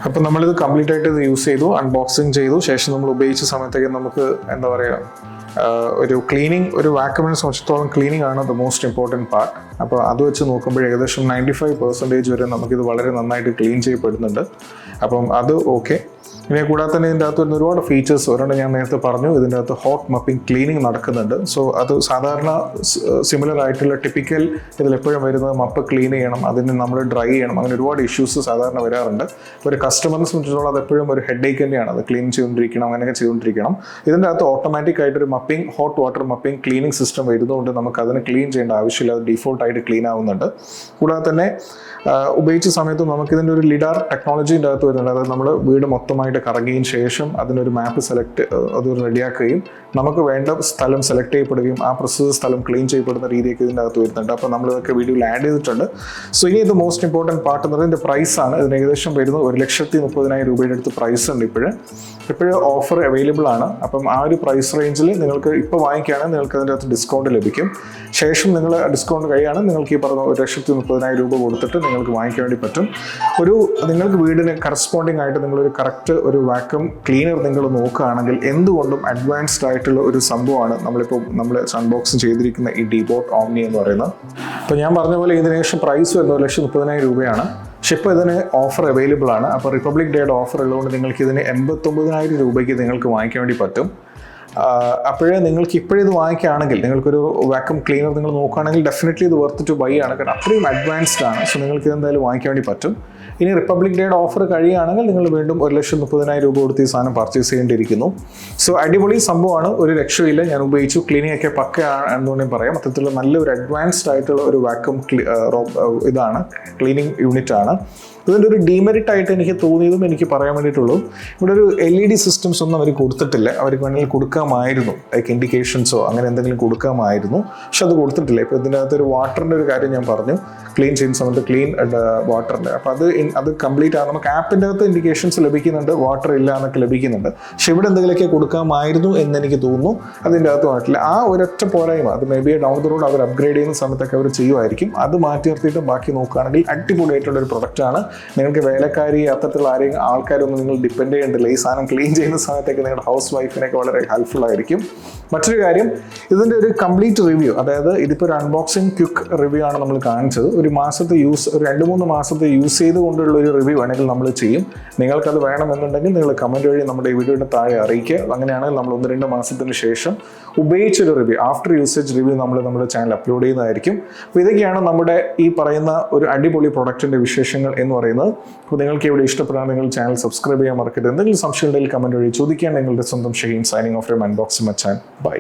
അപ്പോൾ നമ്മളിത് കംപ്ലീറ്റ് ആയിട്ട് ഇത് യൂസ് ചെയ്തു, അൺബോക്സിങ് ചെയ്തു, ശേഷം നമ്മൾ ഉപയോഗിച്ച സമയത്തേക്ക് നമുക്ക് എന്താ പറയുക, ഒരു ക്ലീനിങ്, ഒരു വാക്യൂമിനെ സംബന്ധിച്ചിടത്തോളം ക്ലീനിങ് ആണ് ദ മോസ്റ്റ് ഇമ്പോർട്ടൻറ്റ് പാർട്ട്. അപ്പോൾ അത് വെച്ച് നോക്കുമ്പോൾ ഏകദേശം 95% വരെ നമുക്കിത് വളരെ നന്നായിട്ട് ക്ലീൻ ചെയ്യപ്പെടുന്നുണ്ട്. അപ്പം അത് ഓക്കെ. ഇതിനെ കൂടാതെ തന്നെ ഇതിൻ്റെ അകത്ത് വരുന്ന ഒരുപാട് ഫീച്ചേഴ്സ്. ഒരെണ്ണം ഞാൻ നേരത്തെ പറഞ്ഞു, ഇതിൻ്റെ അകത്ത് ഹോട്ട് മപ്പിംഗ് ക്ലീനിങ് നടക്കുന്നുണ്ട്. സോ അത് സാധാരണ സിമിലർ ആയിട്ടുള്ള ടിപ്പിക്കൽ ഇതിലെപ്പോഴും വരുന്നത് മപ്പ് ക്ലീൻ ചെയ്യണം, അതിന് നമ്മൾ ഡ്രൈ ചെയ്യണം, അങ്ങനെ ഒരുപാട് ഇഷ്യൂസ് സാധാരണ വരാറുണ്ട്. ഒരു കസ്റ്റമറിനെ സംബന്ധിച്ചിടത്തോളം അത് എപ്പോഴും ഒരു ഹെഡേക്ക് തന്നെയാണ്, അത് ക്ലീൻ ചെയ്തുകൊണ്ടിരിക്കണം, അങ്ങനെയൊക്കെ ചെയ്തുകൊണ്ടിരിക്കണം. ഇതിൻ്റെ അകത്ത് ഓട്ടോമാറ്റിക് ആയിട്ടൊരു മപ്പിംഗ്, ഹോട്ട് വാട്ടർ മപ്പിംഗ് ക്ലീനിങ് സിസ്റ്റം വരുന്നതുകൊണ്ട് നമുക്ക് അതിന് ക്ലീൻ ചെയ്യേണ്ട ആവശ്യമില്ല, അത് ഡിഫോൾട്ടായിട്ട് ക്ലീൻ ആവുന്നുണ്ട്. കൂടാതെ തന്നെ ഉപയോഗിച്ച സമയത്ത് നമുക്കിതിൻ്റെ ഒരു ലിഡാർ ടെക്നോളജീൻ്റെ അകത്ത് വരുന്നുണ്ട്. അതായത് നമ്മൾ വീട് മൊത്തമായിട്ട് കറങ്ങിയതിന് ശേഷം അതിനൊരു മാപ്പ് അത് റെഡിയാക്കുകയും നമുക്ക് വേണ്ട സ്ഥലം സെലക്ട് ചെയ്യപ്പെടുകയും ആ പ്രസ്തുത സ്ഥലം ക്ലീൻ ചെയ്യപ്പെടുന്ന രീതിയൊക്കെ ഇതിൻ്റെ അകത്ത് വരുന്നുണ്ട്. അപ്പോൾ നമ്മളിതൊക്കെ വീഡിയോയിൽ ആഡ് ചെയ്തിട്ടുണ്ട്. സോ ഇനി ഇത് മോസ്റ്റ് ഇമ്പോർട്ടൻറ്റ് പാർട്ട് എന്ന് പറയുന്നത് ഇതിൻ്റെ പ്രൈസാണ്. ഇതിന് ഏകദേശം വരുന്നത് 1,30,000 രൂപയുടെ അടുത്ത് പ്രൈസ് ഉണ്ട്. ഇപ്പോഴും ഓഫർ അവൈലബിൾ ആണ്. അപ്പം ആ ഒരു പ്രൈസ് റേഞ്ചിൽ നിങ്ങൾക്ക് ഇപ്പോൾ വാങ്ങിക്കുകയാണെങ്കിൽ നിങ്ങൾക്ക് അതിൻ്റെ അകത്ത് ഡിസ്കൗണ്ട് ലഭിക്കും. ശേഷം നിങ്ങൾ ഡിസ്കൗണ്ട് കഴിയുകയാണെങ്കിൽ നിങ്ങൾക്ക് ഈ പറഞ്ഞ 1,30,000 രൂപ കൊടുത്തിട്ട് നിങ്ങൾക്ക് വാങ്ങിക്കാൻ വേണ്ടി പറ്റും. നിങ്ങൾക്ക് വീടിന് കറസ്പോണ്ടിങ് ആയിട്ട് നിങ്ങളൊരു കറക്റ്റ് ഒരു വാക്യൂം ക്ലീനർ നിങ്ങൾ നോക്കുകയാണെങ്കിൽ എന്തുകൊണ്ടും അഡ്വാൻസ്ഡ് ആയിട്ടുള്ള ഒരു സംഭവമാണ് നമ്മൾ അൺബോക്സ് ചെയ്തിരിക്കുന്ന ഈ ഡീബോട്ട് ഓംനി എന്ന് പറയുന്നത്. അപ്പോൾ ഞാൻ പറഞ്ഞ പോലെ ഇതിന് ശേഷം പ്രൈസ് വരുന്നത് 1,30,000 രൂപയാണ്. പക്ഷെ ഇപ്പോൾ ഇതിന് ഓഫർ അവൈലബിൾ ആണ്. അപ്പോൾ റിപ്പബ്ലിക് ഡേയുടെ ഓഫർ ഉള്ളതുകൊണ്ട് നിങ്ങൾക്ക് ഇതിന് 89,000 രൂപയ്ക്ക് നിങ്ങൾക്ക് വാങ്ങിക്കാൻ വേണ്ടി പറ്റും. അപ്പോഴേ നിങ്ങൾക്ക് ഇപ്പോഴിത് വാങ്ങിക്കുകയാണെങ്കിൽ, നിങ്ങൾക്കൊരു വാക്യൂം ക്ലീനർ നിങ്ങൾ നോക്കുകയാണെങ്കിൽ ഡെഫിനറ്റ്ലി ഇത് വർത്ത് ടു ബൈ ആണ്. കാരണം അത്രയും അഡ്വാൻസ്ഡ് ആണ്. സോ നിങ്ങൾക്ക് ഇതെന്തായാലും വാങ്ങിക്കാൻ വേണ്ടി പറ്റും. ഇനി റിപ്പബ്ലിക് ഡേയുടെ ഓഫർ കഴിയുകയാണെങ്കിൽ നിങ്ങൾ വീണ്ടും 1,30,000 രൂപ കൊടുത്ത് ഈ സാധനം പർച്ചേസ് ചെയ്യേണ്ടിയിരിക്കുന്നു. സോ അടിപൊളി സംഭവമാണ്, ഒരു രക്ഷയില്ല. ഞാൻ ഉപയോഗിച്ചു, ക്ലീനിങ് ഒക്കെ പക്കയാണ് എന്നുകൊണ്ടും പറയാം. മൊത്തത്തിലുള്ള നല്ലൊരു അഡ്വാൻസ്ഡ് ആയിട്ടുള്ള ഒരു വാക്യൂം ഇതാണ്, ക്ലീനിങ് യൂണിറ്റ് ആണ്. ഇതിൻ്റെ ഒരു ഡീമെറിറ്റ് ആയിട്ട് എനിക്ക് തോന്നിയതും എനിക്ക് പറയാൻ വേണ്ടിയിട്ടുള്ളൂ, ഇവിടെ ഒരു LED സിസ്റ്റംസ് ഒന്നും അവർ കൊടുത്തിട്ടില്ല. അവർക്ക് വേണമെങ്കിൽ കൊടുക്കാമായിരുന്നു, ലൈക്ക് ഇൻഡിക്കേഷൻസോ അങ്ങനെ എന്തെങ്കിലും കൊടുക്കാമായിരുന്നു. പക്ഷെ അത് കൊടുത്തിട്ടില്ല. ഇപ്പോൾ ഇതിൻ്റെ അകത്ത് ഒരു വാട്ടറിൻ്റെ ഒരു കാര്യം ഞാൻ പറഞ്ഞു, ക്ലീൻ ചെയ്യുന്ന സമയത്ത് ക്ലീൻ വാട്ടറിൻ്റെ. അപ്പോൾ അത് കംപ്ലീറ്റ് ആണ്. നമുക്ക് ആപ്പിൻ്റെ അകത്ത് ഇൻഡിക്കേഷൻസ് ലഭിക്കുന്നുണ്ട്, വാട്ടർ ഇല്ല എന്നൊക്കെ ലഭിക്കുന്നുണ്ട്. പക്ഷെ ഇവിടെ എന്തെങ്കിലുമൊക്കെ കൊടുക്കാമായിരുന്നു എന്നെനിക്ക് തോന്നുന്നു. അതിൻ്റെ അകത്ത് മാറ്റില്ല. ആ ഒരൊറ്റ പോരായ്മ, അത് may be down the road അവർ അപ്ഗ്രേഡ് ചെയ്യുന്ന സമയത്തൊക്കെ അവർ ചെയ്യുമായിരിക്കും. അത് മാറ്റി നിർത്തിയിട്ട് ബാക്കി നോക്കുകയാണെങ്കിൽ അടിപൊളിയായിട്ടുള്ള ഒരു പ്രൊഡക്റ്റാണ്. നിങ്ങൾക്ക് വേലക്കാരി അത്തരത്തിലുള്ള ആൾക്കാരൊന്നും നിങ്ങൾ ഡിപ്പെൻഡ് ചെയ്യേണ്ടില്ല. ഈ സാധനം ക്ലീൻ ചെയ്യുന്ന സമയത്തേക്ക് നിങ്ങളുടെ ഹൗസ് വൈഫിനൊക്കെ വളരെ ഹെൽപ്ഫുൾ ആയിരിക്കും. മറ്റൊരു കാര്യം, ഇതിൻ്റെ ഒരു കംപ്ലീറ്റ് റിവ്യൂ, അതായത് ഇതിപ്പോൾ ഒരു അൺബോക്സിങ് ക്വിക്ക് റിവ്യൂ ആണ് നമ്മൾ കാണിച്ചത്. ഒരു 2-3 മാസത്തെ യൂസ് ചെയ്തുകൊണ്ടുള്ള ഒരു റിവ്യൂ വേണമെങ്കിൽ നമ്മൾ ചെയ്യും. നിങ്ങൾക്കത് വേണമെന്നുണ്ടെങ്കിൽ നിങ്ങൾ കമൻറ്റ് വഴി നമ്മുടെ ഈ വീഡിയോയുടെ താഴെ അറിയിക്കുക. അങ്ങനെയാണെങ്കിൽ നമ്മൾ 1-2 മാസത്തിന് ശേഷം ഉപയോഗിച്ചൊരു റിവ്യൂ, ആഫ്റ്റർ യൂസേജ് റിവ്യൂ നമ്മുടെ ചാനൽ അപ്ലോഡ് ചെയ്യുന്നതായിരിക്കും. അപ്പോൾ ഇതൊക്കെയാണ് നമ്മുടെ ഈ പറയുന്ന ഒരു അടിപൊളി പ്രൊഡക്റ്റിൻ്റെ വിശേഷങ്ങൾ എന്ന് പറയുന്നത്. അപ്പോൾ നിങ്ങൾക്ക് ഇവിടെ ഇഷ്ടപ്പെടാൻ നിങ്ങൾ ചാനൽ സബ്സ്ക്രൈബ് ചെയ്യാൻ മറക്കരുത്. എന്തെങ്കിലും സംശയം ഉണ്ടെങ്കിൽ കമൻറ്റ് വഴി ചോദിക്കാൻ. നിങ്ങളുടെ സ്വന്തം Shaheen, signing off from unboxing Machan. By.